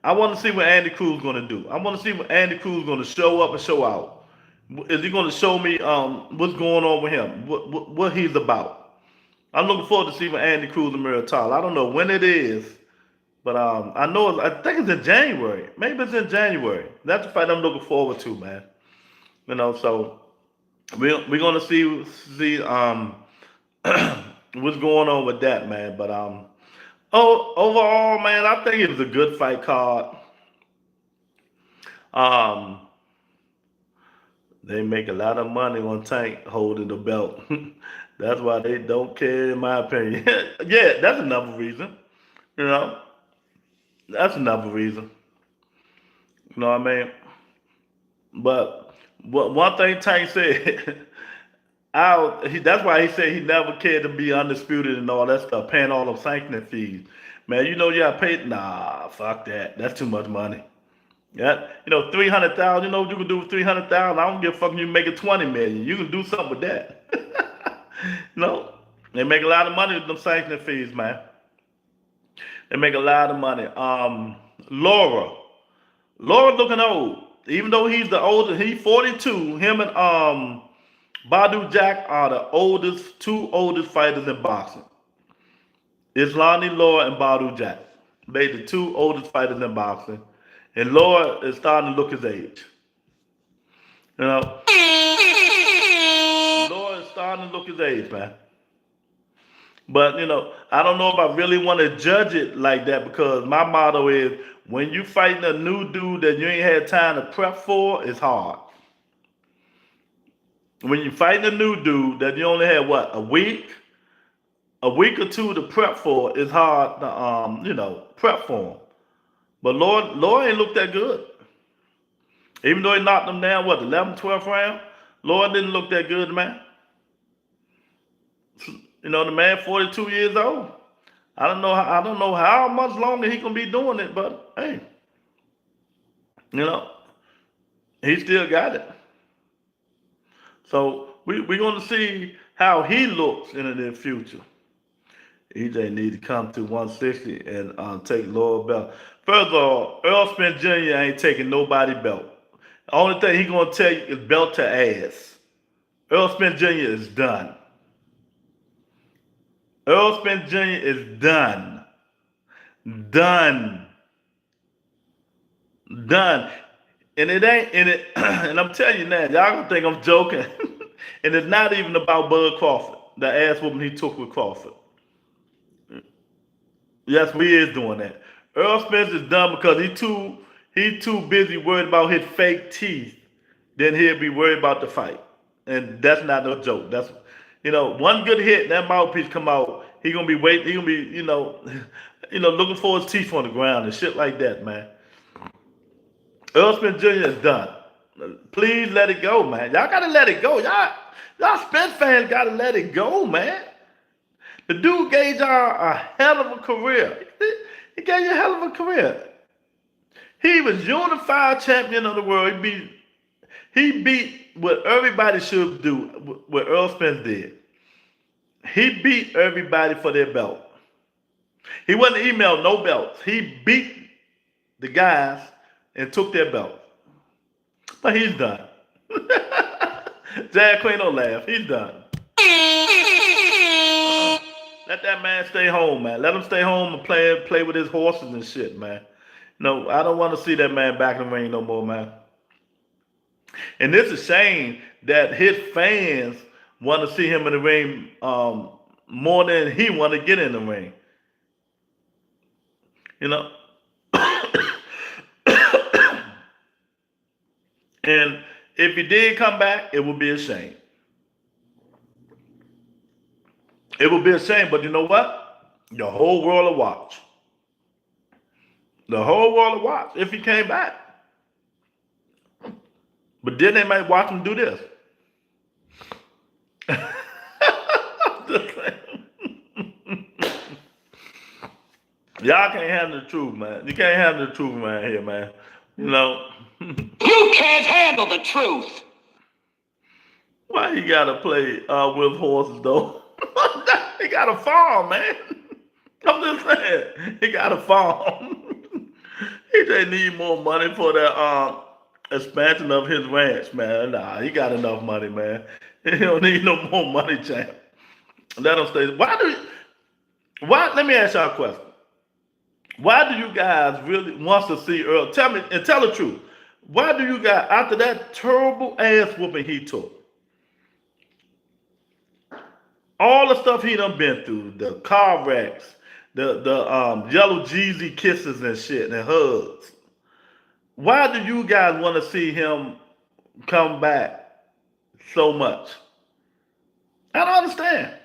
I want to see what Andy Cruz is going to do. I want to see what Andy Cruz is going to show up and show out. Is he going to show me what's going on with him? What he's about? I'm looking forward to see what Andy Cruz and Muratalla. I don't know when it is, but I think it's in January. Maybe it's in January. That's the fight I'm looking forward to, man. You know, so we're gonna see what's going on with that, man. But overall, man, I think it was a good fight card. They make a lot of money on Tank holding the belt. That's why they don't care, in my opinion. Yeah, that's another reason. You know, that's another reason. You know what I mean? But one thing Tank said, that's why he said he never cared to be undisputed and all that stuff, paying all those sanctioning fees. Man, you know you got paid. Nah, fuck that. That's too much money. Yeah, 300,000. You know what you can do with 300,000? I don't give a fuck if you make it 20 million. You can do something with that. No, they make a lot of money with them sanctioning fees, man. They make a lot of money. Laura looking old. Even though he's the oldest, he's 42. Him and Badu Jack are the two oldest fighters in boxing. Islani Laura and Badu Jack. They the two oldest fighters in boxing. And Laura is starting to look his age. You know? Laura is starting to look his age, man. But, I don't know if I really want to judge it like that, because my motto is, when you fighting a new dude that you ain't had time to prep for, it's hard. When you fighting a new dude that you only had, a week or two to prep for, it's hard to, prep for him. But Lord ain't looked that good. Even though he knocked him down, 11th, 12th round? Lord didn't look that good, man. The man 42 years old. I don't know how much longer he gonna be doing it, but hey, he still got it. So we're gonna see how he looks in the near future. EJ need to come to 160 and take lower belt. First of all, Earl Spence Jr. ain't taking nobody belt. The only thing he gonna take is belt to ass. Earl Spence Jr. is done. Earl Spence Jr. is done. Done. And it ain't, and I'm telling you now, y'all gonna think I'm joking. And it's not even about Bud Crawford, the ass whooping he took with Crawford. Yes, we is doing that. Earl Spence is done because he too busy worried about his fake teeth than he'll be worried about the fight. And that's not no joke. That's one good hit and that mouthpiece come out, he gonna be waiting, he gonna be, looking for his teeth on the ground and shit like that, man. Earl Spence Jr. is done. Please let it go, man. Y'all gotta let it go. Y'all Spence fans gotta let it go, man. The dude gave y'all a hell of a career. He gave you a hell of a career. He was unified champion of the world. He beat what everybody should do, what Earl Spence did. He beat everybody for their belt. He wasn't emailed no belts. He beat the guys and took their belt. But he's done. Jack Queen don't laugh. He's done. Let that man stay home, man. Let him stay home and play with his horses and shit, man. No, I don't want to see that man back in the ring no more, man. And it's a shame that his fans want to see him in the ring more than he want to get in the ring. You know, and if he did come back, it would be a shame. It would be a shame, but you know what? The whole world will watch. The whole world will watch if he came back. But then they might watch him do this. Y'all can't handle the truth, man. You can't handle the truth around here, man. You know. You can't handle the truth. Why he gotta play with horses though? He got a farm, man. I'm just saying, he got a farm. He just need more money for that expansion of his ranch, man. Nah, he got enough money, man. He don't need no more money, champ. Let him stay. Why? Let me ask y'all a question. Why do you guys really want to see Earl? Tell me and tell the truth. Why do you guys, after that terrible ass whooping he took, all the stuff he done been through, the car wrecks, the yellow Jeezy kisses and shit and hugs, why do you guys want to see him come back so much? I don't understand.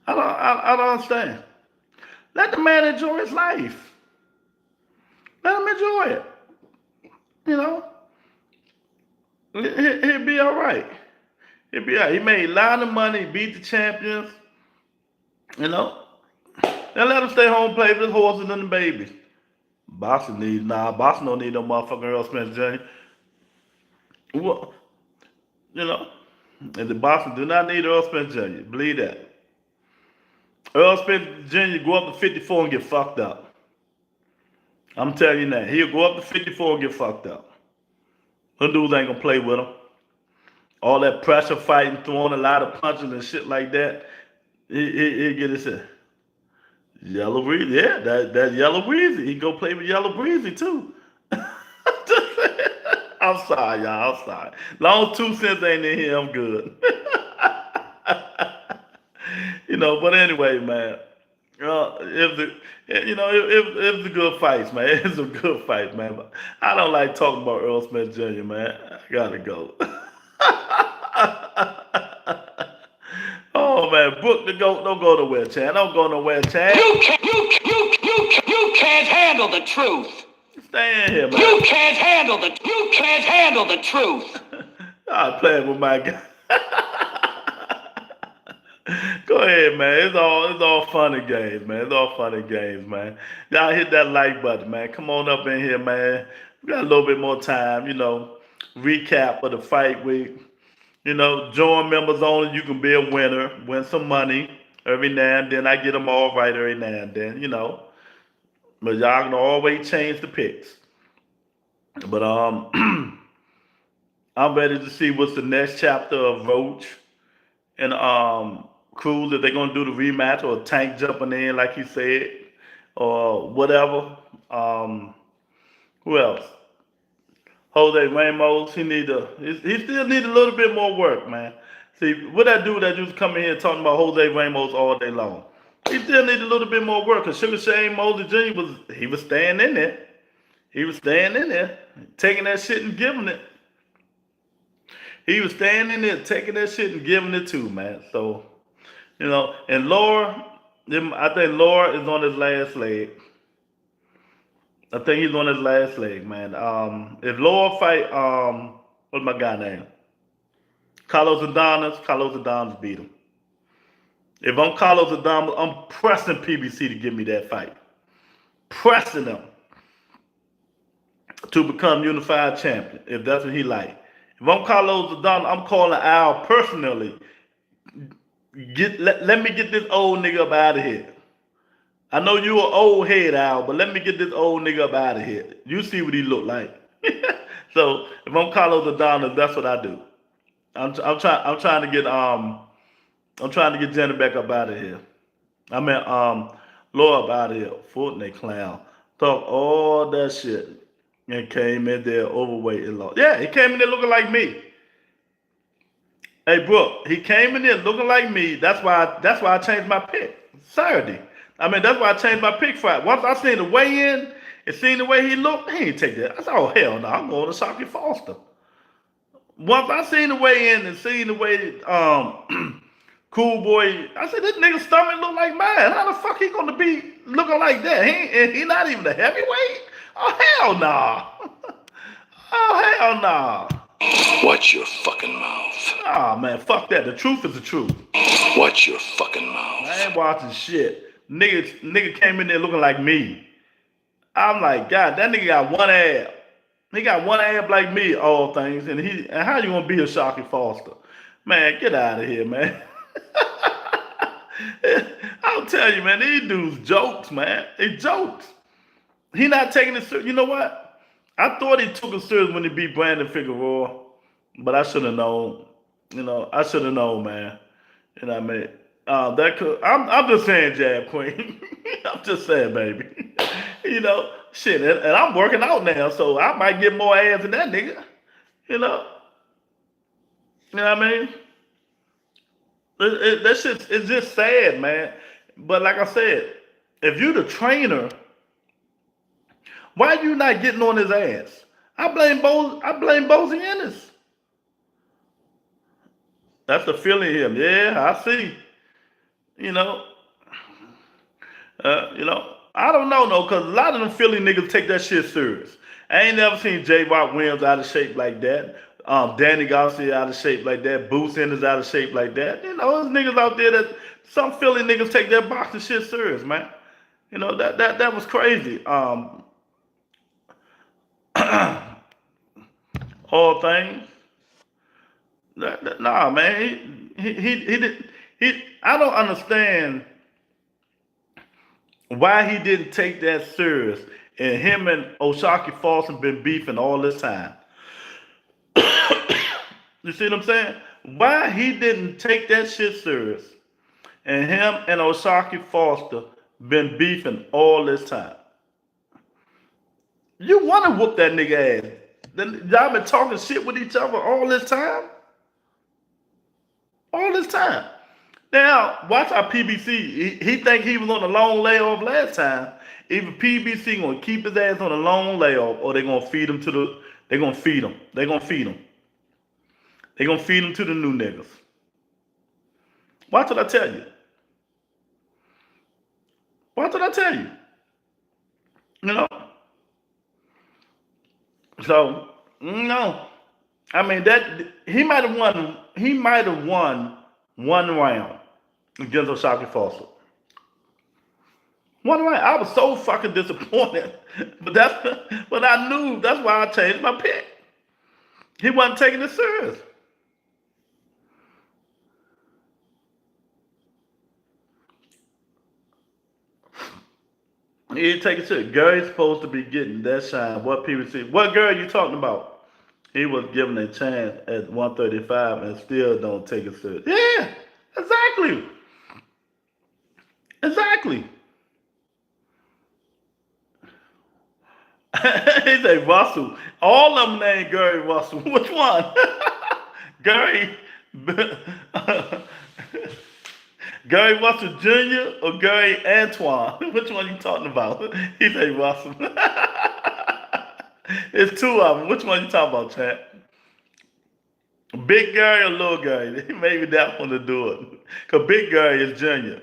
I don't understand. Let the man enjoy his life. Let him enjoy it. You know, he'll be all right. He'll be all right. He made a lot of money, beat the champions. You know, and let him stay home and play with his horses and the babies. Boxing don't need no motherfucking Earl Spence Jr. Well, you know, and the Boxing do not need Earl Spence Jr. Believe that. Earl Spence Jr. go up to 54 and get fucked up. I'm telling you that. He'll go up to 54 and get fucked up. Them dudes ain't gonna play with him. All that pressure fighting, throwing a lot of punches and shit like that. He'll get his head. Yellow Breezy, yeah, that Yellow Breezy. He go play with Yellow Breezy too. I'm sorry, y'all. I'm sorry. Long as 2 cents ain't in here, I'm good. You know, but anyway, man. It's a good fights, man. It's a good fight, man. But I don't like talking about Earl Smith Jr., man. I gotta go. Oh man, Book the GOAT, don't go nowhere, Chan. Don't go nowhere, Chan. You can't handle the truth. Stay in here, man. You can't handle the truth. I'm playing with my guy. Go ahead, man. It's all fun and games, man. It's all fun and games, man. Y'all hit that like button, man. Come on up in here, man. We got a little bit more time, you know. Recap of the fight week. You know, join members only. You can be a winner, win some money every now and then. I get them all right every now and then, you know. But y'all can always change the picks. But I'm ready to see what's the next chapter of Roach and Cruz, if they're gonna do the rematch or Tank jumping in like he said, or whatever. Who else? Jose Ramos, he still need a little bit more work, man. See, what that dude that just come in here talking about Jose Ramos all day long, he still need a little bit more work. Cause Sugar Shane Mosley Jr. was staying in there. He was staying in there, taking that shit and giving it. He was staying in there, taking that shit and giving it too, man. So, you know, and Laura, I think Laura is on his last leg. I think he's on his last leg, man. If Laura fight, what's my guy name? Carlos Adonis beat him. If I'm Carlos Adonis, I'm pressing PBC to give me that fight. Pressing him to become unified champion, if that's what he like. If I'm Carlos Adonis, I'm calling Al personally. Let me get this old nigga up out of here. I know you an old head, Al, but let me get this old nigga up out of here. You see what he look like. So if I'm Carlos Adonis, that's what I do. I'm trying to get Jenny back up out of here. I mean Laura up out of here. Fortnite clown. Talk all that shit and came in there overweight and lost. Yeah, he came in there looking like me. Hey, Brooke, he came in there looking like me. That's why I changed my pick Saturday. I mean, that's why I changed my pick Friday. Once I seen the weigh in and seen the way he looked, he ain't take that. I said, oh hell no, I'm going to Shockey Foster. Once I seen the way in and seen the way Cool Boy, I said this nigga's stomach look like mine. How the fuck he gonna be looking like that? He not even a heavyweight. Oh hell nah. Oh hell nah. Watch your fucking mouth. Ah man, fuck that. The truth is the truth. Watch your fucking mouth. I ain't watching shit. Nigga came in there looking like me. I'm like, God, that nigga got one ab. He got one ab like me, all things, and how you gonna be a Shockey Foster? Man, get out of here, man. I'll tell you, man, these dudes jokes, man. They jokes. He not taking it serious. You know what? I thought he took it serious when he beat Brandon Figueroa, but I should have known. You know, I should have known, man. You know what I mean? That could. I'm just saying, Jab Queen. I'm just saying, baby. You know, shit, and I'm working out now, so I might get more ass than that nigga. You know what I mean? That shit is just sad, man. But like I said, if you the trainer, why you not getting on his ass? I blame Bozy Ennis. That's the feeling here. Yeah, I see. You know, I don't know, no, because a lot of them Philly niggas take that shit serious. I ain't never seen J. Rock Williams out of shape like that. Danny Garcia out of shape like that. Boots Enders out of shape like that. You know, there's niggas out there that some Philly niggas take their boxing shit serious, man. You know, that was crazy. All things. Nah, man. He did. I don't understand why he didn't take that serious. And him and O'Shaquie Foster been beefing all this time. You see what I'm saying? Why he didn't take that shit serious. And him and O'Shaquie Foster been beefing all this time. You want to whoop that nigga ass. Then y'all been talking shit with each other all this time? All this time. Now, watch our PBC. He think he was on a long layoff last time. Either PBC gonna keep his ass on a long layoff, or they gonna feed him to the. They gonna feed him. They gonna feed him. They gonna feed him to the new niggas. Watch what I tell you. Watch what I tell you. You know. So no, I mean that he might have won. He might have won one round against O'Shaquie Foster. One round. I was so fucking disappointed, but I knew that's why I changed my pick. He wasn't taking it serious. He didn't take it serious. Gary's supposed to be getting that shine. What people see? What girl you talking about? He was given a chance at 135 and still don't take it serious. Yeah, exactly. Exactly. He said Russell. All of them named Gary Russell. Which one? Gary. Gary Russell Jr. or Gary Antoine? Which one you talking about? He said Russell. It's two of them. Which one you talking about, chat? Big Gary or Little Gary? Maybe that one to do it. Because Big Gary is Junior.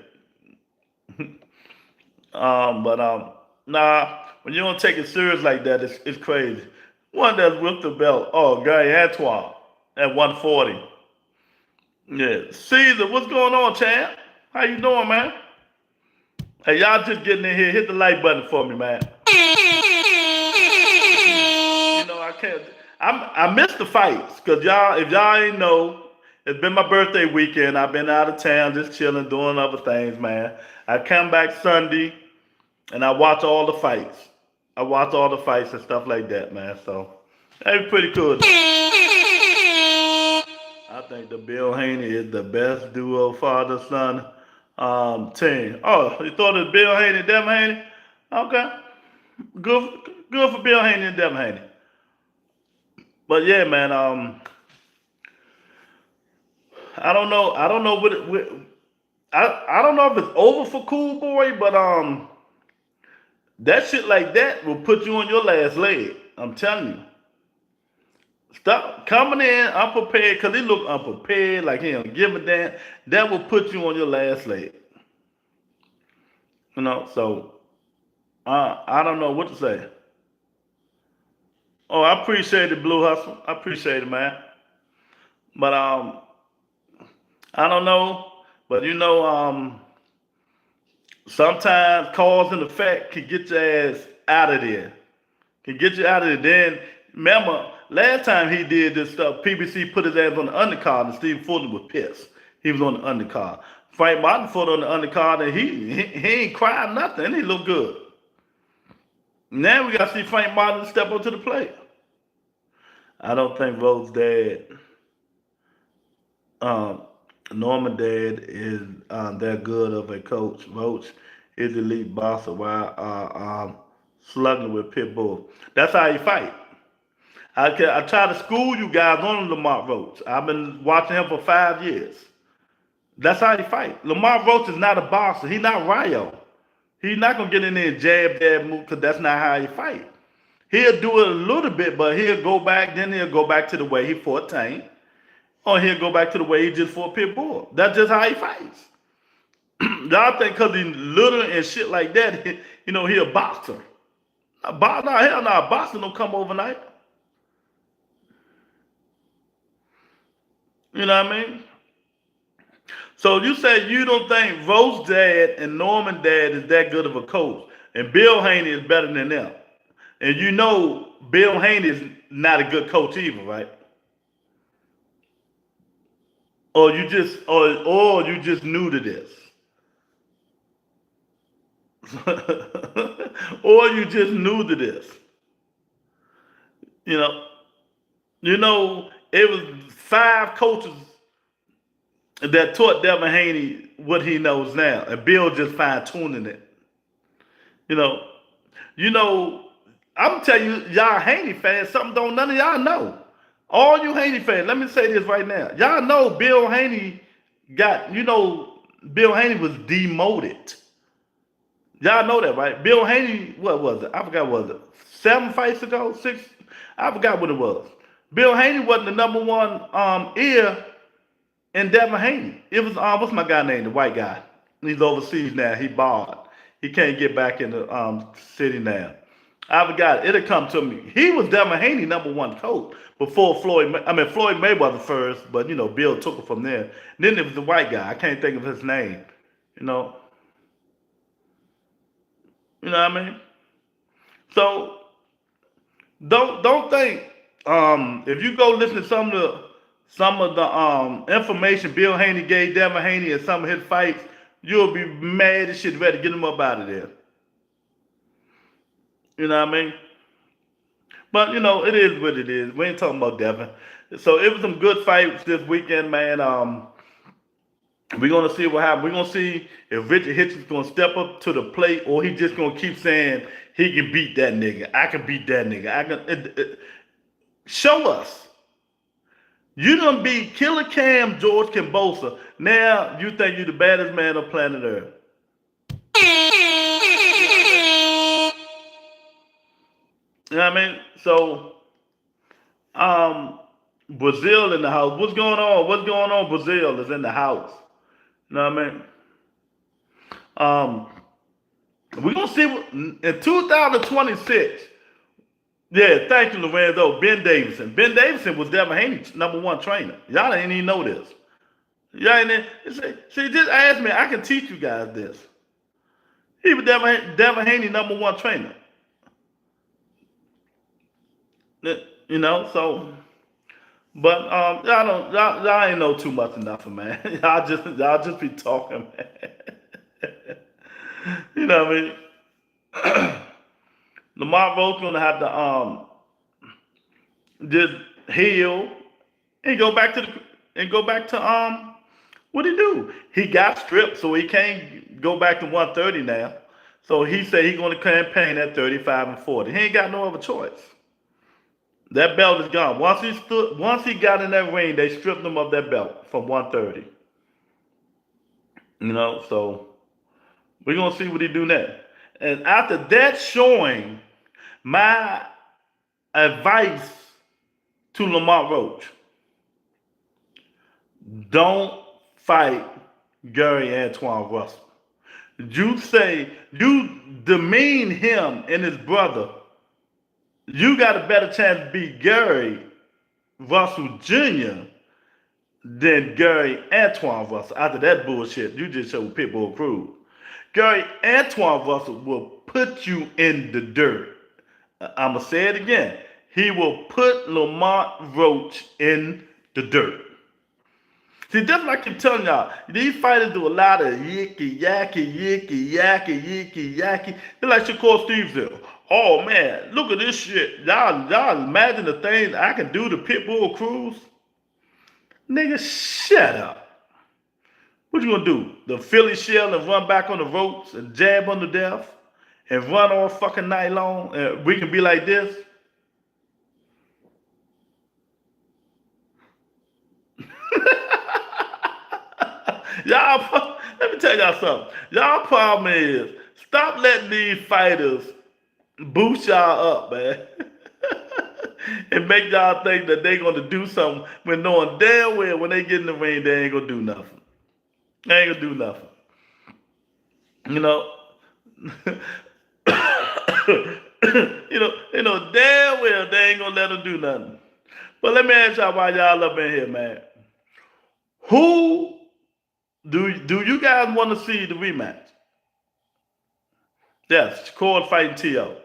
Nah, when you don't take it serious like that, it's crazy. One that's with the belt. Oh, Gary Antoine at 140. Yeah. Caesar, what's going on, champ? How you doing, man? Hey, y'all just getting in here. Hit the like button for me, man. You know, I can't. I missed the fights because y'all, if y'all ain't know, it's been my birthday weekend. I've been out of town, just chilling, doing other things, man. I come back Sunday, and I watch all the fights. I watch all the fights and stuff like that, man. So that's pretty cool. I think the Bill Haney is the best duo father-son team. Oh, you thought it was Bill Haney and Devin Haney? Okay. Good for Bill Haney and Devin Haney. But yeah, man, I don't know. I don't know I don't know if it's over for Cool Boy, but that shit like that will put you on your last leg. I'm telling you. Stop coming in unprepared because he look unprepared, like he don't give a damn. That will put you on your last leg. So I don't know what to say. Oh, I appreciate it, Blue Hustle. I appreciate it, man. But I don't know. But sometimes cause and effect can get your ass out of there. Can get you out of there. Then remember, last time he did this stuff, PBC put his ass on the undercard and Steve Fulton was pissed. He was on the undercard. Frank Martin fought on the undercard and he ain't cried nothing. And he looked good. Now we got to see Frank Martin step up to the plate. I don't think Roach's dad, Norman dad, is that good of a coach. Roach is elite boxer while slugging with Pitbull. That's how he fight. I try to school you guys on Lamar Roach. I've been watching him for 5 years. That's how he fight. Lamar Roach is not a boxer. He's not Ryo. He's not gonna get in there and jab move because that's not how he fight. He'll do it a little bit, but he'll go back. Then he'll go back to the way he fought Tank, or he'll go back to the way he just fought Pitbull. That's just how he fights. Y'all think because he's little and shit like that, he a boxer. Hell no, a boxer don't come overnight. You know what I mean? So you say you don't think Roach's dad and Norman dad is that good of a coach, and Bill Haney is better than them, and Bill Haney is not a good coach either, right? Or you just new to this, or you just new to this. You know, it was 5 coaches that taught Devin Haney what he knows now, and Bill just fine tuning it. I'm telling you, y'all Haney fans, something none of y'all know. All you Haney fans, let me say this right now. Y'all know Bill Haney Bill Haney was demoted. Y'all know that, right? Bill Haney, what was it? I forgot what was it. 7 fights ago? 6? I forgot what it was. Bill Haney wasn't the number one ear in Devin Haney. It was what's my guy name? The white guy. He's overseas now. He barred. He can't get back in the city now. I forgot. It'll come to me. He was Devin Haney number 1 coach before Floyd Mayweather first, but Bill took it from there. Then it was the white guy. I can't think of his name. You know what I mean? So don't think if you go listen to some of the information Bill Haney gave Devin Haney and some of his fights, you'll be mad as shit, ready to get him up out of there. You know what I mean? But it is what it is. We ain't talking about Devin. So it was some good fights this weekend, man. We're gonna see what happens. We're gonna see if Richard Hitchens gonna step up to the plate, or he just gonna keep saying he can beat that nigga. I can beat that nigga. Show us. You done beat Killer Cam, George Kambosa. Now you think you the baddest man on planet Earth. You know what I mean? So, Brazil in the house. What's going on? What's going on? Brazil is in the house. You know what I mean? We're going to see in 2026. Yeah, thank you, Lorenzo. Ben Davison. Ben Davison was Devin Haney's number 1 trainer. Y'all didn't even know this. Y'all ain't see, just ask me. I can teach you guys this. He was Devin Haney number 1 trainer. So, but y'all ain't know too much of nothing, man. Y'all just be talking, man. You know what I mean? Lamar Roach gonna have to just heal and go back to what he do? He got stripped, so he can't go back to 130 now. So he said he's gonna campaign at 35 and 40. He ain't got no other choice. That belt is gone. Once he got in that ring, they stripped him of that belt from 130. So we're gonna see what he do next. And after that showing, my advice to Lamont Roach: don't fight Gary Antoine Russell. You demean him and his brother. You got a better chance to beat Gary Russell Jr. than Gary Antoine Russell. After that bullshit, you just showed Pitbull Cruz. Gary Antoine Russell will put you in the dirt. I'm going to say it again. He will put Lamont Roach in the dirt. See, just like I'm telling y'all, these fighters do a lot of yicky, yacky, yicky, yacky, yicky, yacky. They're like Shakur Stevenson. Oh man, look at this shit. Y'all imagine the things I can do to Pitbull Cruz? Nigga, shut up. What you gonna do? The Philly shell and run back on the ropes and jab on the death and run all fucking night long and we can be like this? Y'all, let me tell y'all something. Y'all problem is, stop letting these fighters boost y'all up, man. And make y'all think that they gonna do something when knowing damn well when they get in the ring, they ain't gonna do nothing. They ain't gonna do nothing. Damn well they ain't gonna let them do nothing. But let me ask y'all why y'all up in here, man. Who do you guys want to see the rematch? Yes, Shakur fighting T.O.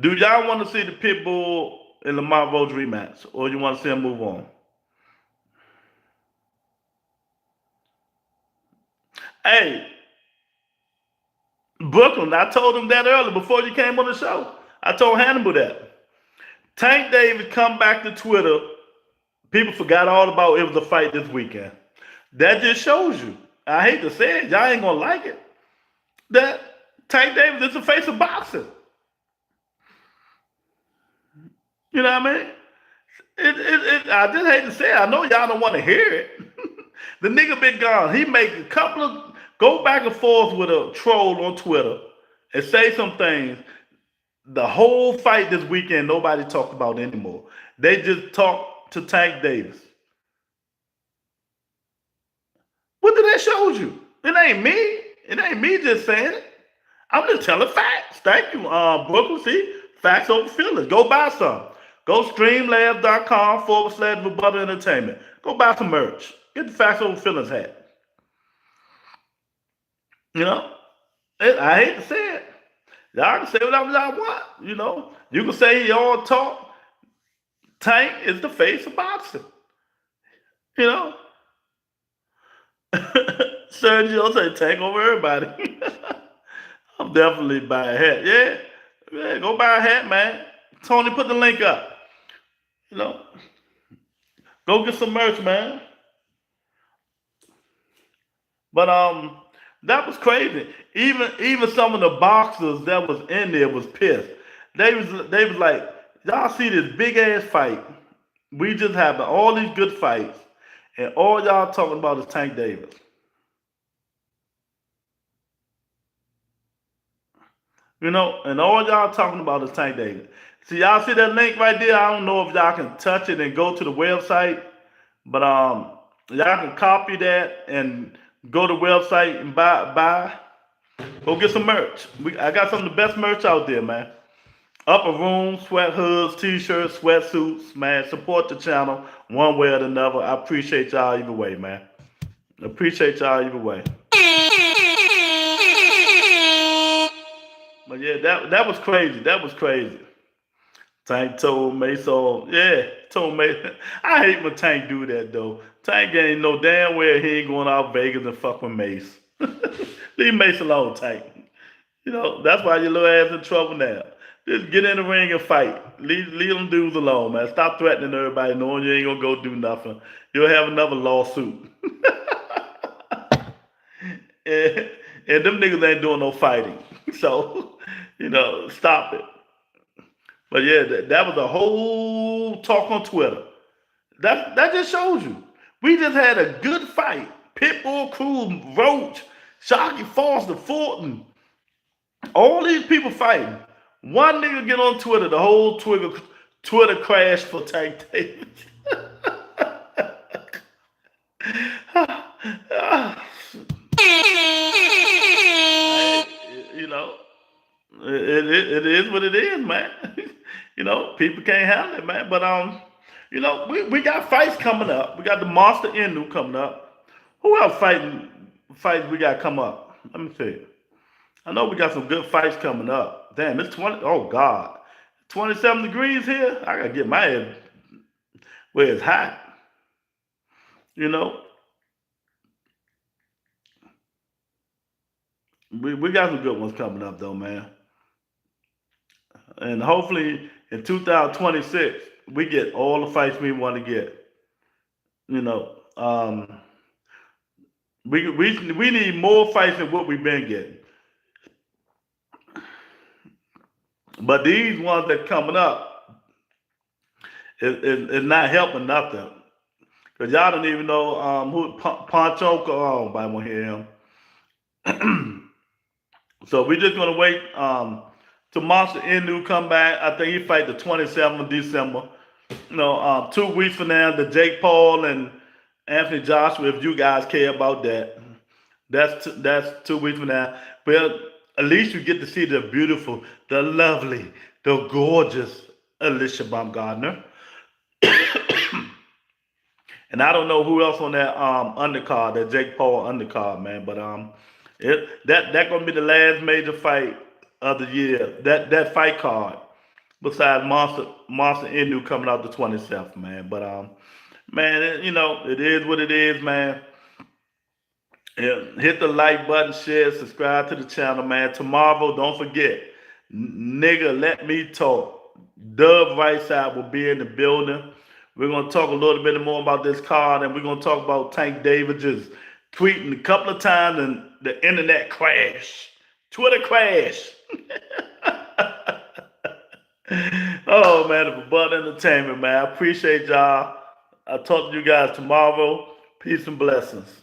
Do y'all want to see the Pitbull and Lamont Roach rematch, or you want to see them move on? Hey, Brooklyn, I told him that earlier before you came on the show. I told Hannibal that. Tank Davis come back to Twitter. People forgot all about it was a fight this weekend. That just shows you. I hate to say it, y'all ain't gonna like it. That Tank Davis is the face of boxing. You know what I mean? I just hate to say it. I know y'all don't want to hear it. The nigga been gone. He make a couple of go back and forth with a troll on Twitter and say some things. The whole fight this weekend, nobody talked about anymore. They just talk to Tank Davis. What did that show you? It ain't me. It ain't me just saying it. I'm just telling facts. Thank you, Brooklyn. See, facts over feelings. Go buy some. Go streamlabs.com/rebuttal entertainment. Go buy some merch. Get the facts over feelings hat. I hate to say it. Y'all can say whatever y'all want. You can say y'all talk. Tank is the face of boxing. Sergio say Tank over everybody. I'm definitely buying a hat. Yeah, go buy a hat, man. Tony, put the link up. Go get some merch, man. But that was crazy. Even some of the boxers that was in there was pissed. They was like, y'all see this big ass fight. We just having all these good fights, and all y'all talking about is Tank Davis. And all y'all talking about is Tank Davis. See, y'all see that link right there? I don't know if y'all can touch it and go to the website, but y'all can copy that and go to the website and buy. Go get some merch. I got some of the best merch out there, man. Upper room, sweat hoods, t-shirts, sweatsuits, man. Support the channel one way or another. I appreciate y'all either way, man. Appreciate y'all either way. But yeah, that was crazy. That was crazy. Tank told Mace all, told Mace. I hate when Tank do that though. Tank ain't no damn well he ain't going out Vegas and fuck with Mace. Leave Mace alone, Tank. That's why your little ass in trouble now. Just get in the ring and fight. Leave them dudes alone, man. Stop threatening everybody knowing you ain't gonna go do nothing. You'll have another lawsuit. and them niggas ain't doing no fighting. So, stop it. But yeah, that was a whole talk on Twitter. That just shows you. We just had a good fight. Pitbull, Cruz, Roach, Shockey, Foster, Fulton, all these people fighting. One nigga get on Twitter, the whole Twitter crash for Tank Davis. You know, it is what it is, man. You know, people can't handle it, man. But you know, we got fights coming up. We got the Monster Inu coming up. Who else fights we got come up? Let me see. I know we got some good fights coming up. Damn, it's 20. Oh God, 27 degrees here. I gotta get my head where it's hot. You know, we got some good ones coming up though, man. And hopefully in 2026 we get all the fights we want to get. You know, we need more fights than what we've been getting. But these ones that coming up is not helping nothing. Cause y'all don't even know who Poncho. Oh, nobody want to hear him. So we just gonna wait till Monster Inu come back. I think he fight the 27th of December. You know, 2 weeks from now, the Jake Paul and Anthony Joshua. If you guys care about that, that's 2 weeks from now. But at least you get to see the beautiful, the lovely, the gorgeous Alicia Baumgardner. And I don't know who else on that undercard, that Jake Paul undercard, man. But that gonna be the last major fight of the year. That fight card, besides Monster Inu coming out the 27th, man. But man, you know, it is what it is, man. Yeah, hit the like button, share, subscribe to the channel, man. Tomorrow, don't forget, nigga, let me talk. Dub Right Side will be in the building. We're going to talk a little bit more about this card, and we're going to talk about Tank Davis just tweeting a couple of times and the internet crash. Twitter crash. Oh, man, it's Bud Entertainment, man. I appreciate y'all. I'll talk to you guys tomorrow. Peace and blessings.